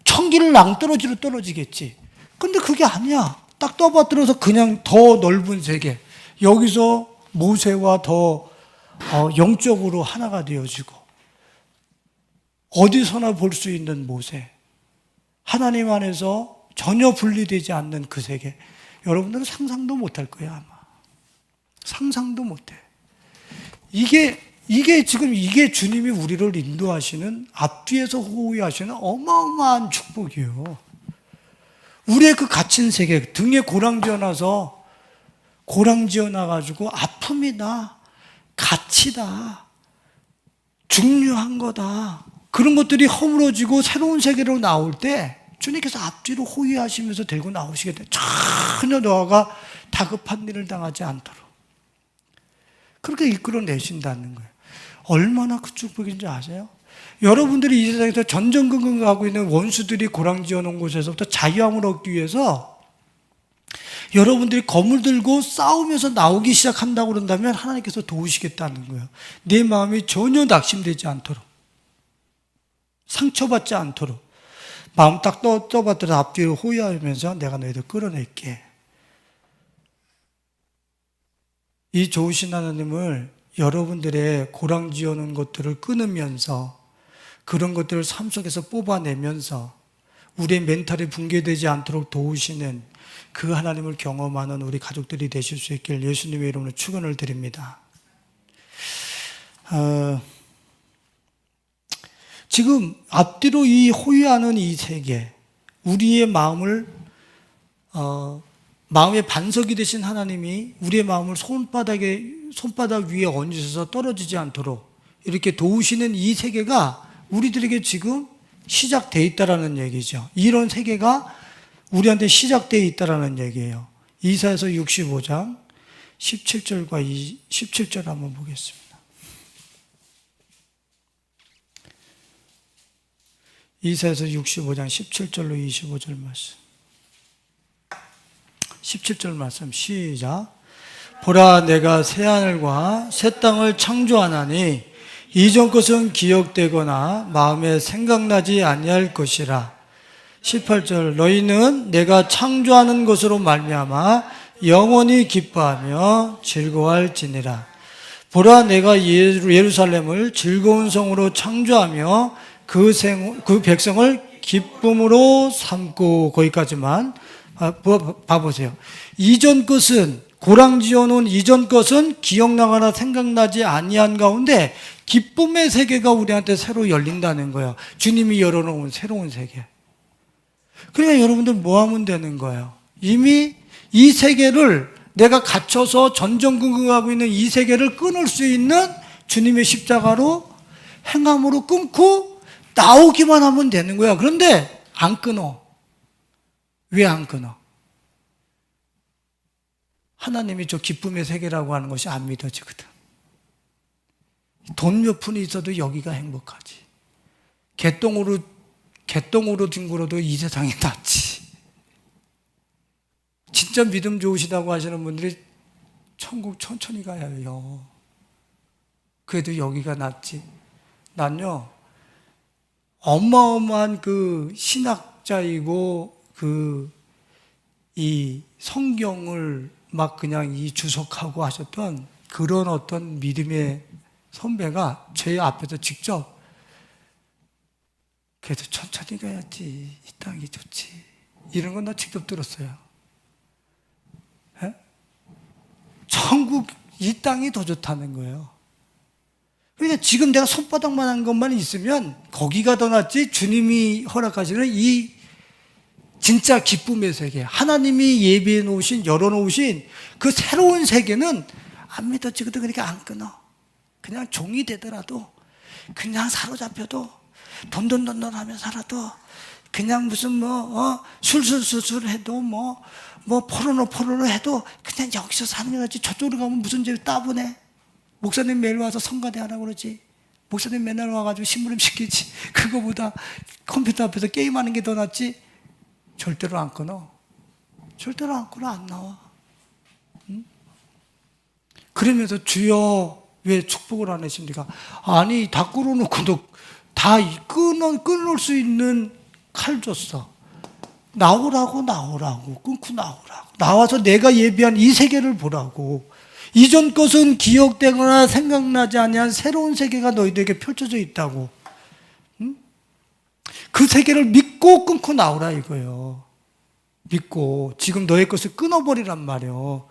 천기를 낭떠러지로 떨어지겠지. 근데 그게 아니야. 딱 떠받들어서 그냥 더 넓은 세계. 여기서 모세와 더 영적으로 하나가 되어지고 어디서나 볼 수 있는 모세. 하나님 안에서 전혀 분리되지 않는 그 세계. 여러분들은 상상도 못할 거예요, 아마. 상상도 못해. 이게 주님이 우리를 인도하시는 앞뒤에서 호위하시는 어마어마한 축복이에요. 우리의 그 갇힌 세계, 등에 고랑 지어놔서 고랑 지어놔가지고 아픔이다, 가치다, 중요한 거다. 그런 것들이 허물어지고 새로운 세계로 나올 때 주님께서 앞뒤로 호위하시면서 들고 나오시게 돼. 전혀 너가 다급한 일을 당하지 않도록 그렇게 이끌어내신다는 거예요. 얼마나 그 축복인지 아세요? 여러분들이 이 세상에서 전전긍긍하고 있는 원수들이 고랑 지어놓은 곳에서부터 자유함을 얻기 위해서 여러분들이 검을 들고 싸우면서 나오기 시작한다고 그런다면 하나님께서 도우시겠다는 거예요. 내 마음이 전혀 낙심되지 않도록, 상처받지 않도록 마음 딱 떠받들어 앞뒤로 호위하면서 내가 너희들 끌어낼게. 이 좋으신 하나님을 여러분들의 고랑 지어놓은 것들을 끊으면서 그런 것들을 삶 속에서 뽑아내면서 우리의 멘탈이 붕괴되지 않도록 도우시는 그 하나님을 경험하는 우리 가족들이 되실 수 있길 예수님의 이름으로 축원을 드립니다. 지금 앞뒤로 이 호위하는 이 세계, 우리의 마음을 마음의 반석이 되신 하나님이 우리의 마음을 손바닥 위에 얹으셔서 떨어지지 않도록 이렇게 도우시는 이 세계가 우리들에게 지금 시작되어 있다라는 얘기죠. 이런 세계가 우리한테 시작되어 있다라는 얘기예요. 이사야서 65장 17절과 17절 한번 보겠습니다. 이사야서 65장 17절로 25절 말씀. 17절 말씀 시작. 보라, 내가 새하늘과 새 땅을 창조하나니 이전 것은 기억되거나 마음에 생각나지 아니할 것이라. 18절. 너희는 내가 창조하는 것으로 말미암아 영원히 기뻐하며 즐거워할지니라. 보라, 내가 예루살렘을 즐거운 성으로 창조하며 그 백성을 기쁨으로 삼고. 거기까지만 봐보세요. 이전 것은, 고랑 지어놓은 이전 것은 기억나거나 생각나지 아니한 가운데 기쁨의 세계가 우리한테 새로 열린다는 거예요. 주님이 열어놓은 새로운 세계. 그러니까 여러분들 뭐 하면 되는 거예요? 이미 이 세계를, 내가 갇혀서 전전긍긍하고 있는 이 세계를 끊을 수 있는 주님의 십자가로 행함으로 끊고 나오기만 하면 되는 거야. 그런데 안 끊어. 왜 안 끊어? 하나님이 저 기쁨의 세계라고 하는 것이 안 믿어지거든. 돈 몇 푼이 있어도 여기가 행복하지. 개똥으로 뒹굴어도 이 세상이 낫지. 진짜 믿음 좋으시다고 하시는 분들이 천국 천천히 가야 해요. 그래도 여기가 낫지. 난요, 어마어마한 그 신학자이고 이 성경을 막 그냥 이 주석하고 하셨던 그런 어떤 믿음의 선배가 제 앞에서 직접 그래도 천천히 가야지, 이 땅이 좋지, 이런 건 나 직접 들었어요. 에? 천국 이 땅이 더 좋다는 거예요. 그러니까 지금 내가 손바닥만한 것만 있으면 거기가 더 낫지, 주님이 허락하시는 이 진짜 기쁨의 세계, 하나님이 예비해 놓으신, 열어 놓으신 그 새로운 세계는 안 믿어지거든. 그러니까 안 끊어. 그냥 종이 되더라도, 그냥 사로잡혀도, 돈돈돈돈하며 살아도, 그냥 무슨 술술술술 해도 포로노 해도 그냥 여기서 사는 게 낫지. 저쪽으로 가면 무슨 죄를 따분해. 목사님 매일 와서 성가대 하라고 그러지. 목사님 맨날 와가지고 심부름 시키지. 그거보다 컴퓨터 앞에서 게임하는 게 더 낫지. 절대로 안 끊어. 절대로 안 끊어. 안 나와. 응? 그러면서 주여 왜 축복을 안 하십니까? 아니, 다 끌어놓고도 다 끊을 수 있는 칼 줬어. 나오라고 끊고 나오라고. 나와서 내가 예비한 이 세계를 보라고. 이전 것은 기억되거나 생각나지 아니한 새로운 세계가 너희들에게 펼쳐져 있다고. 응? 그 세계를 믿고 끊고 나오라 이거예요. 믿고. 지금 너의 것을 끊어버리란 말이에요.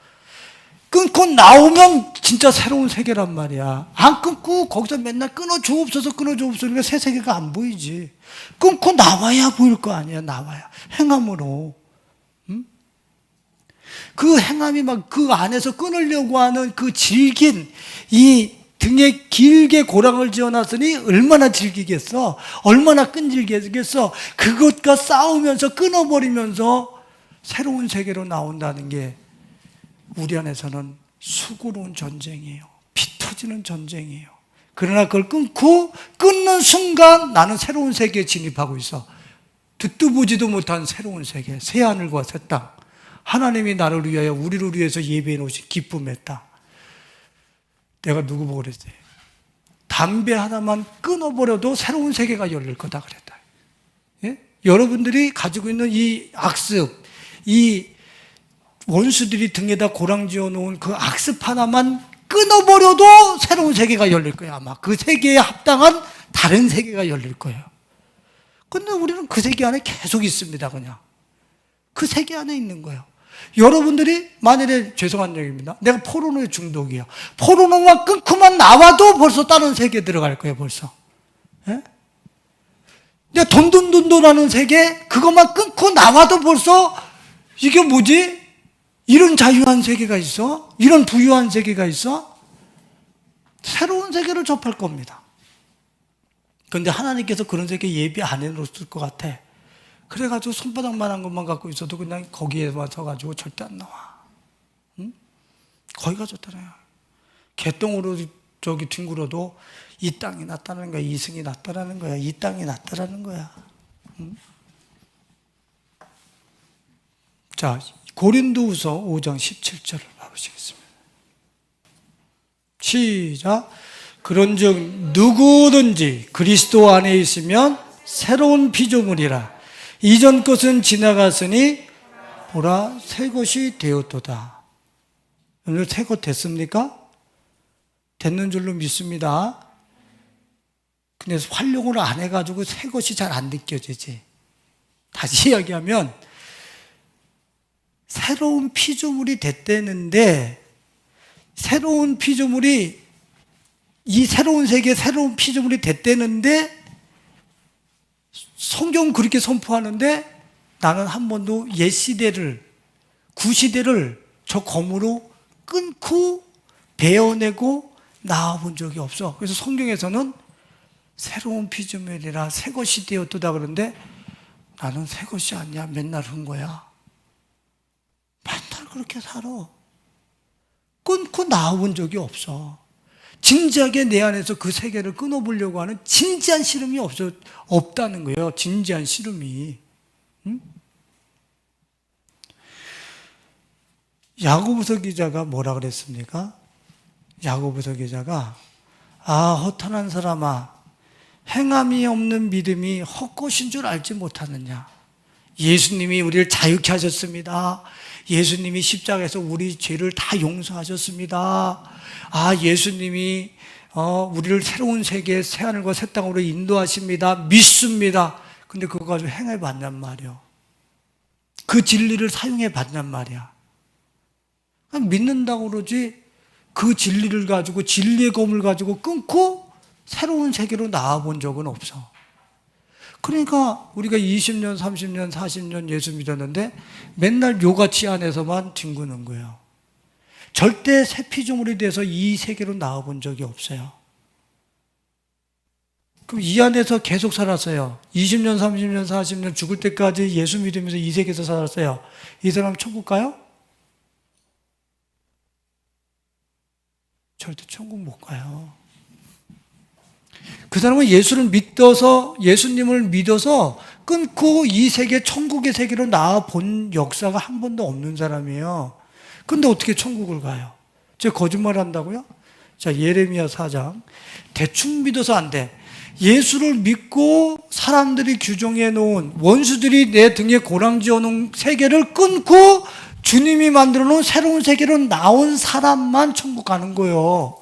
끊고 나오면 진짜 새로운 세계란 말이야. 안 끊고 거기서 맨날 끊어주옵소서 그러니까 새 세계가 안 보이지. 끊고 나와야 보일 거 아니야. 나와야. 행함으로. 응? 그 행함이 막 그 안에서 끊으려고 하는 그 질긴, 이 등에 길게 고랑을 지어놨으니 얼마나 질기겠어. 얼마나 끈질기겠어. 그것과 싸우면서 끊어버리면서 새로운 세계로 나온다는 게 우리 안에서는 수고로운 전쟁이에요. 피 터지는 전쟁이에요. 그러나 그걸 끊는 순간 나는 새로운 세계에 진입하고 있어. 듣도 보지도 못한 새로운 세계, 새하늘과 새 땅. 하나님이 나를 위하여, 우리를 위해서 예비해 놓으신 기쁨의 땅. 내가 누구 보고 그랬어요? 담배 하나만 끊어버려도 새로운 세계가 열릴 거다 그랬다. 예? 여러분들이 가지고 있는 이 악습, 이 원수들이 등에다 고랑 지어 놓은 그 악습 하나만 끊어버려도 새로운 세계가 열릴 거예요. 아마 그 세계에 합당한 다른 세계가 열릴 거예요. 근데 우리는 그 세계 안에 계속 있습니다. 그냥 그 세계 안에 있는 거예요. 여러분들이 만일에, 죄송한 얘기입니다, 내가 포르노에 중독이에요. 포르노만 끊고만 나와도 벌써 다른 세계에 들어갈 거예요. 벌써. 예? 내가 돈돈돈돈하는 세계, 그것만 끊고 나와도 벌써 이게 뭐지? 이런 자유한 세계가 있어? 이런 부유한 세계가 있어? 새로운 세계를 접할 겁니다. 그런데 하나님께서 그런 세계 예비 안 해놓았을 것 같아. 그래가지고 손바닥만한 것만 갖고 있어도 그냥 거기에만 서가지고 절대 안 나와. 응? 거기가 좋잖아요. 개똥으로 저기 뒹굴어도 이 땅이 낫다는 거야. 이승이 낫다라는 거야. 이 땅이 낫다라는 거야. 응? 자, 고린도후서 5장 17절을 봐보시겠습니다. 시작. 그런즉 누구든지 그리스도 안에 있으면 새로운 피조물이라. 이전 것은 지나갔으니 보라 새 것이 되었도다. 오늘 새 것 됐습니까? 됐는 줄로 믿습니다. 근데 활용을 안 해가지고 새 것이 잘 안 느껴지지. 다시 이야기하면 새로운 피조물이 됐다는데, 새로운 피조물이, 이 새로운 세계에 새로운 피조물이 됐다는데 성경은 그렇게 선포하는데 나는 한 번도 옛 시대를, 구시대를 저 검으로 끊고 베어내고 나와본 적이 없어. 그래서 성경에서는 새로운 피조물이라 새 것이 되었도다 그러는데 나는 새 것이 아니야. 맨날 흔 거야. 맨날 그렇게 살아. 끊고 나와본 적이 없어. 진지하게 내 안에서 그 세계를 끊어보려고 하는 진지한 씨름이 없다는 거예요. 진지한 씨름이. 응? 야고보서 기자가 뭐라 그랬습니까? 야고보서 기자가 허탄한 사람아, 행함이 없는 믿음이 헛것인 줄 알지 못하느냐. 예수님이 우리를 자유케 하셨습니다. 예수님이 십자가에서 우리 죄를 다 용서하셨습니다. 예수님이 우리를 새로운 세계, 새하늘과 새 땅으로 인도하십니다. 믿습니다. 근데 그거 가지고 행해 봤냔 말이야. 그 진리를 사용해 봤냔 말이야. 믿는다고 그러지 그 진리를 가지고 진리의 검을 가지고 끊고 새로운 세계로 나아본 적은 없어. 그러니까 우리가 20년, 30년, 40년 예수 믿었는데 맨날 요가치 안에서만 뒹구는 거예요. 절대 새 피조물이 돼서 이 세계로 나아본 적이 없어요. 그럼 이 안에서 계속 살았어요. 20년, 30년, 40년 죽을 때까지 예수 믿으면서 이 세계에서 살았어요. 이 사람 천국 가요? 절대 천국 못 가요. 그 사람은 예수님을 믿어서 끊고 이 세계, 천국의 세계로 나아본 역사가 한 번도 없는 사람이에요. 근데 어떻게 천국을 가요? 제가 거짓말 한다고요? 자, 예레미야 4장. 대충 믿어서 안 돼. 예수를 믿고 사람들이 규정해 놓은, 원수들이 내 등에 고랑지어 놓은 세계를 끊고 주님이 만들어 놓은 새로운 세계로 나온 사람만 천국 가는 거예요.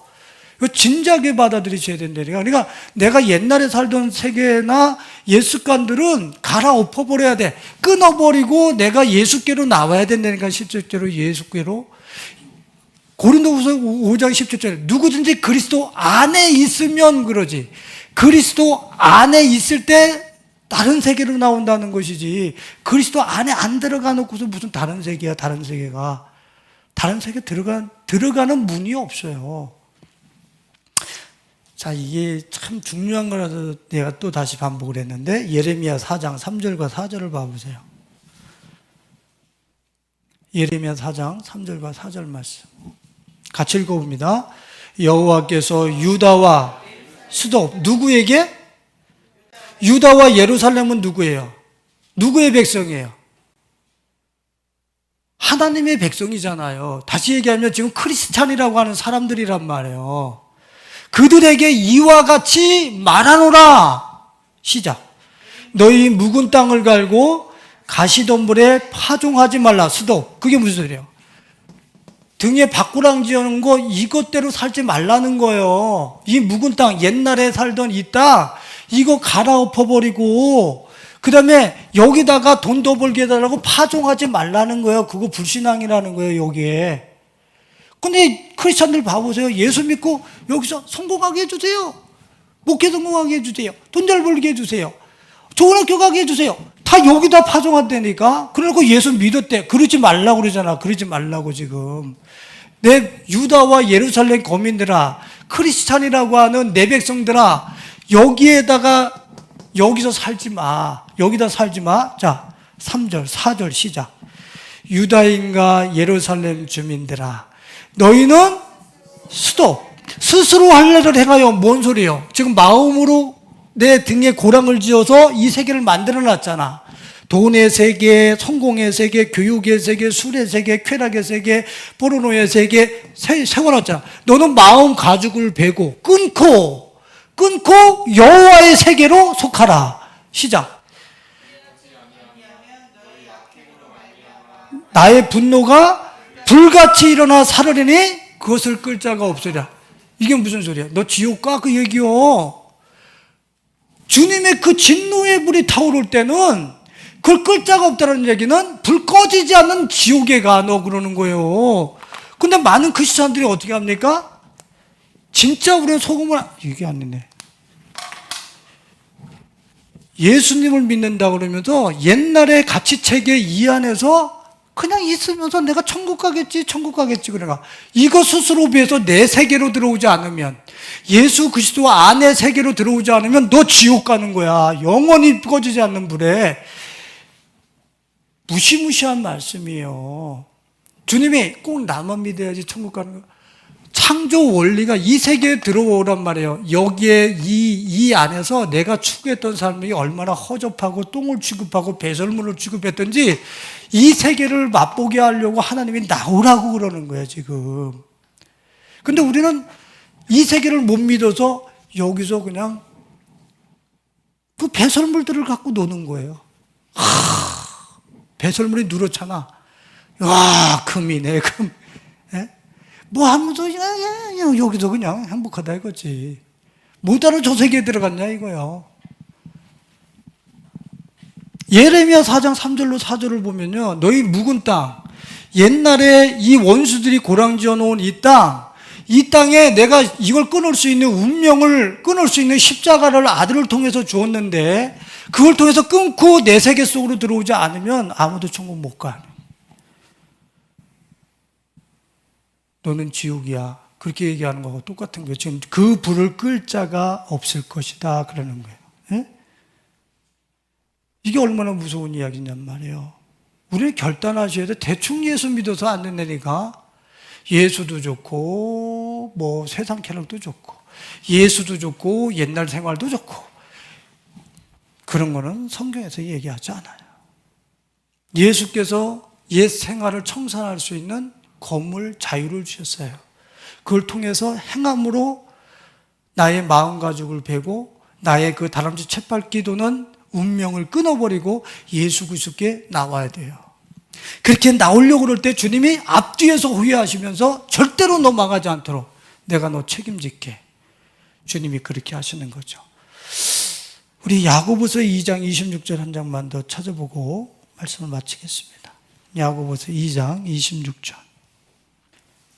이거 진작에 받아들이셔야 된다니까. 그러니까 내가 옛날에 살던 세계나 예습관들은 갈아엎어버려야 돼. 끊어버리고 내가 예수께로 나와야 된다니까. 17절로 예수께로. 고린도후서 5장 17절. 누구든지 그리스도 안에 있으면 그러지. 그리스도 안에 있을 때 다른 세계로 나온다는 것이지. 그리스도 안에 안 들어가 놓고서 무슨 다른 세계야, 다른 세계가. 다른 세계 들어가는 문이 없어요. 자, 이게 참 중요한 거라서 내가 또 다시 반복을 했는데, 예레미야 4장 3절과 4절을 봐보세요. 예레미야 4장 3절과 4절 말씀. 같이 읽어봅니다. 여호와께서 유다와 스톱, 누구에게? 유다와 예루살렘은 누구예요? 누구의 백성이에요? 하나님의 백성이잖아요. 다시 얘기하면 지금 크리스찬이라고 하는 사람들이란 말이에요. 그들에게 이와 같이 말하노라. 시작. 너희 묵은 땅을 갈고 가시덤불에 파종하지 말라. 스톱. 그게 무슨 소리예요? 등에 바꾸랑 지어놓은 거 이것대로 살지 말라는 거예요. 이 묵은 땅, 옛날에 살던 이 땅, 이거 갈아엎어버리고 그 다음에 여기다가 돈 더 벌게 해달라고 파종하지 말라는 거예요. 그거 불신앙이라는 거예요, 여기에. 근데 크리스찬들 봐보세요. 예수 믿고 여기서 성공하게 해주세요. 목회 성공하게 해주세요. 돈 잘 벌게 해주세요. 좋은 학교 가게 해주세요. 다 여기다 파종한다니까. 그러고 예수 믿었대. 그러지 말라고 그러잖아. 그러지 말라고 지금. 내 유다와 예루살렘 거민들아, 크리스찬이라고 하는 내 백성들아, 여기서 살지 마. 여기다 살지 마. 자, 3절, 4절 시작. 유다인과 예루살렘 주민들아, 너희는 스스로 할 일을 행하여. 뭔 소리예요? 지금 마음으로 내 등에 고랑을 지어서 이 세계를 만들어 놨잖아. 돈의 세계, 성공의 세계, 교육의 세계, 술의 세계, 쾌락의 세계, 포르노의 세계 세워놨잖아. 너는 마음 가죽을 베고 끊고 여호와의 세계로 속하라. 시작. 나의 분노가 불같이 일어나 사르리니 그것을 끌 자가 없으리라. 이게 무슨 소리야? 너 지옥 가? 그 얘기요. 주님의 그 진노의 불이 타오를 때는 그걸 끌 자가 없다는 얘기는 불 꺼지지 않는 지옥에 가, 너 그러는 거예요. 근데 많은 크리스찬들이 어떻게 합니까? 진짜 우리는 소금을, 이게 안 되네. 예수님을 믿는다 그러면서 옛날의 가치체계 이 안에서 그냥 있으면서 내가 천국 가겠지 그래가. 이거 스스로 비해서 내 세계로 들어오지 않으면, 예수 그리스도 안의 세계로 들어오지 않으면 너 지옥 가는 거야. 영원히 꺼지지 않는 불에. 무시무시한 말씀이에요. 주님이 꼭 나만 믿어야지 천국 가는 거야. 창조 원리가 이 세계에 들어오란 말이에요. 여기에 이 안에서 내가 추구했던 삶이 얼마나 허접하고 똥을 취급하고 배설물을 취급했던지 이 세계를 맛보게 하려고 하나님이 나오라고 그러는 거예요, 지금. 근데 우리는 이 세계를 못 믿어서 여기서 그냥 그 배설물들을 갖고 노는 거예요. 배설물이 누렇잖아. 와, 금이네, 금. 예? 뭐 하면서 그냥 여기서 그냥 행복하다 이거지. 못 알아 저 세계에 들어갔냐 이거요. 예레미야 4장 3절로 4절을 보면요, 너희 묵은 땅, 옛날에 이 원수들이 고랑지어 놓은 이 땅에 내가 이걸 끊을 수 있는 운명을 끊을 수 있는 십자가를 아들을 통해서 주었는데 그걸 통해서 끊고 내 세계 속으로 들어오지 않으면 아무도 천국 못 가. 너는 지옥이야. 그렇게 얘기하는 거하고 똑같은 거예요. 지금 그 불을 끌 자가 없을 것이다 그러는 거예요. 예? 이게 얼마나 무서운 이야기냔 말이에요. 우리는 결단하셔야 돼. 대충 예수 믿어서 안 된다니까. 예수도 좋고 뭐 세상 쾌락도 좋고 예수도 좋고 옛날 생활도 좋고 그런 거는 성경에서 얘기하지 않아요. 예수께서 옛 생활을 청산할 수 있는 건물 자유를 주셨어요. 그걸 통해서 행함으로 나의 마음 가죽을 베고 나의 그 다람쥐 채빨 기도는 운명을 끊어버리고 예수 그리스도께 나와야 돼요. 그렇게 나오려고 그럴 때 주님이 앞뒤에서 후회하시면서 절대로 넘어가지 않도록 내가 너 책임질게. 주님이 그렇게 하시는 거죠. 우리 야고보서 2장 26절 한 장만 더 찾아보고 말씀을 마치겠습니다. 야고보서 2장 26절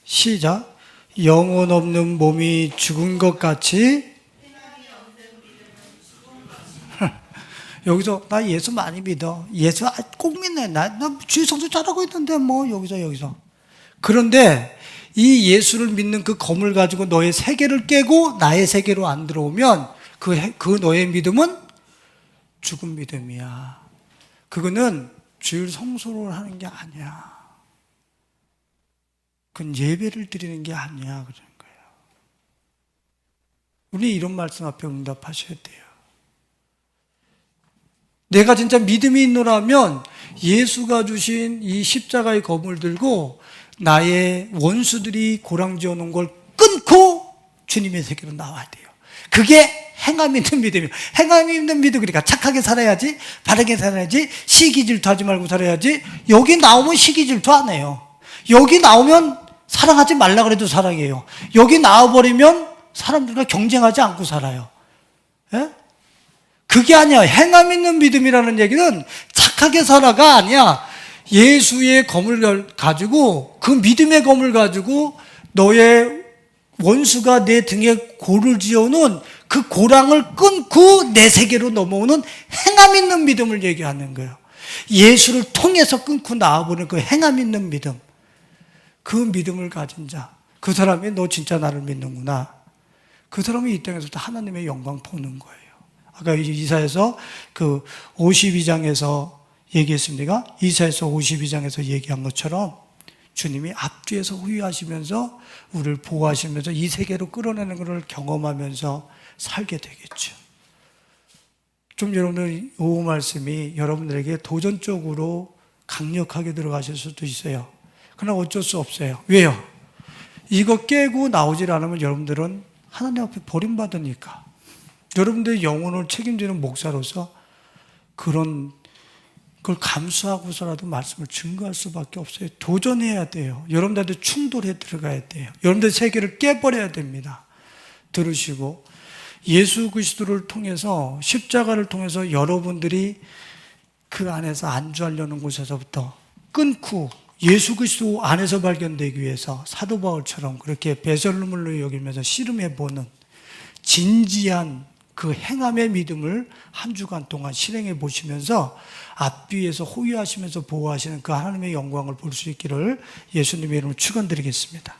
시작. 영혼 없는 몸이 죽은 것 같이 여기서 나 예수 많이 믿어. 예수 꼭 믿네. 나 주일 성수 잘하고 있는데 뭐 여기서. 그런데 이 예수를 믿는 그 검을 가지고 너의 세계를 깨고 나의 세계로 안 들어오면 그 너의 믿음은 죽은 믿음이야. 그거는 주일 성수를 하는 게 아니야. 그건 예배를 드리는 게 아니야. 그런 거예요. 우리 이런 말씀 앞에 응답하셔야 돼요. 내가 진짜 믿음이 있노라면 예수가 주신 이 십자가의 검을 들고 나의 원수들이 고랑지어 놓은 걸 끊고 주님의 세계로 나와야 돼요. 그게 행함 있는 믿음이에요. 행함 있는 믿음, 그러니까 착하게 살아야지, 바르게 살아야지, 시기 질투하지 말고 살아야지. 여기 나오면 시기 질투 안 해요. 여기 나오면 사랑하지 말라 그래도 사랑해요. 여기 나와버리면 사람들과 경쟁하지 않고 살아요. 예? 그게 아니야. 행함 있는 믿음이라는 얘기는 착하게 살아가 아니야. 예수의 검을 가지고, 그 믿음의 검을 가지고 너의 원수가 내 등에 골을 지어놓은 그 고랑을 끊고 내 세계로 넘어오는 행함 있는 믿음을 얘기하는 거예요. 예수를 통해서 끊고 나와보는 그 행함 있는 믿음. 그 믿음을 가진 자. 그 사람이 너 진짜 나를 믿는구나. 그 사람이 이 땅에서도 하나님의 영광 보는 거예요. 아까 이사야서 그 52장에서 얘기했습니까? 이사야서 52장에서 얘기한 것처럼 주님이 앞뒤에서 후유하시면서 우리를 보호하시면서 이 세계로 끌어내는 것을 경험하면서 살게 되겠죠. 좀 여러분들 이 말씀이 여러분들에게 도전적으로 강력하게 들어가실 수도 있어요. 그러나 어쩔 수 없어요. 왜요? 이거 깨고 나오질 않으면 여러분들은 하나님 앞에 버림받으니까. 여러분들의 영혼을 책임지는 목사로서 그런 걸 감수하고서라도 말씀을 증거할 수밖에 없어요. 도전해야 돼요. 여러분들한테 충돌해 들어가야 돼요. 여러분들 세계를 깨버려야 됩니다. 들으시고 예수 그리스도를 통해서, 십자가를 통해서 여러분들이 그 안에서 안주하려는 곳에서부터 끊고 예수 그리스도 안에서 발견되기 위해서 사도 바울처럼 그렇게 배설물로 여기면서 씨름해보는 진지한 그 행함의 믿음을 한 주간 동안 실행해 보시면서 앞뒤에서 호위하시면서 보호하시는 그 하나님의 영광을 볼 수 있기를 예수님의 이름으로 축원드리겠습니다.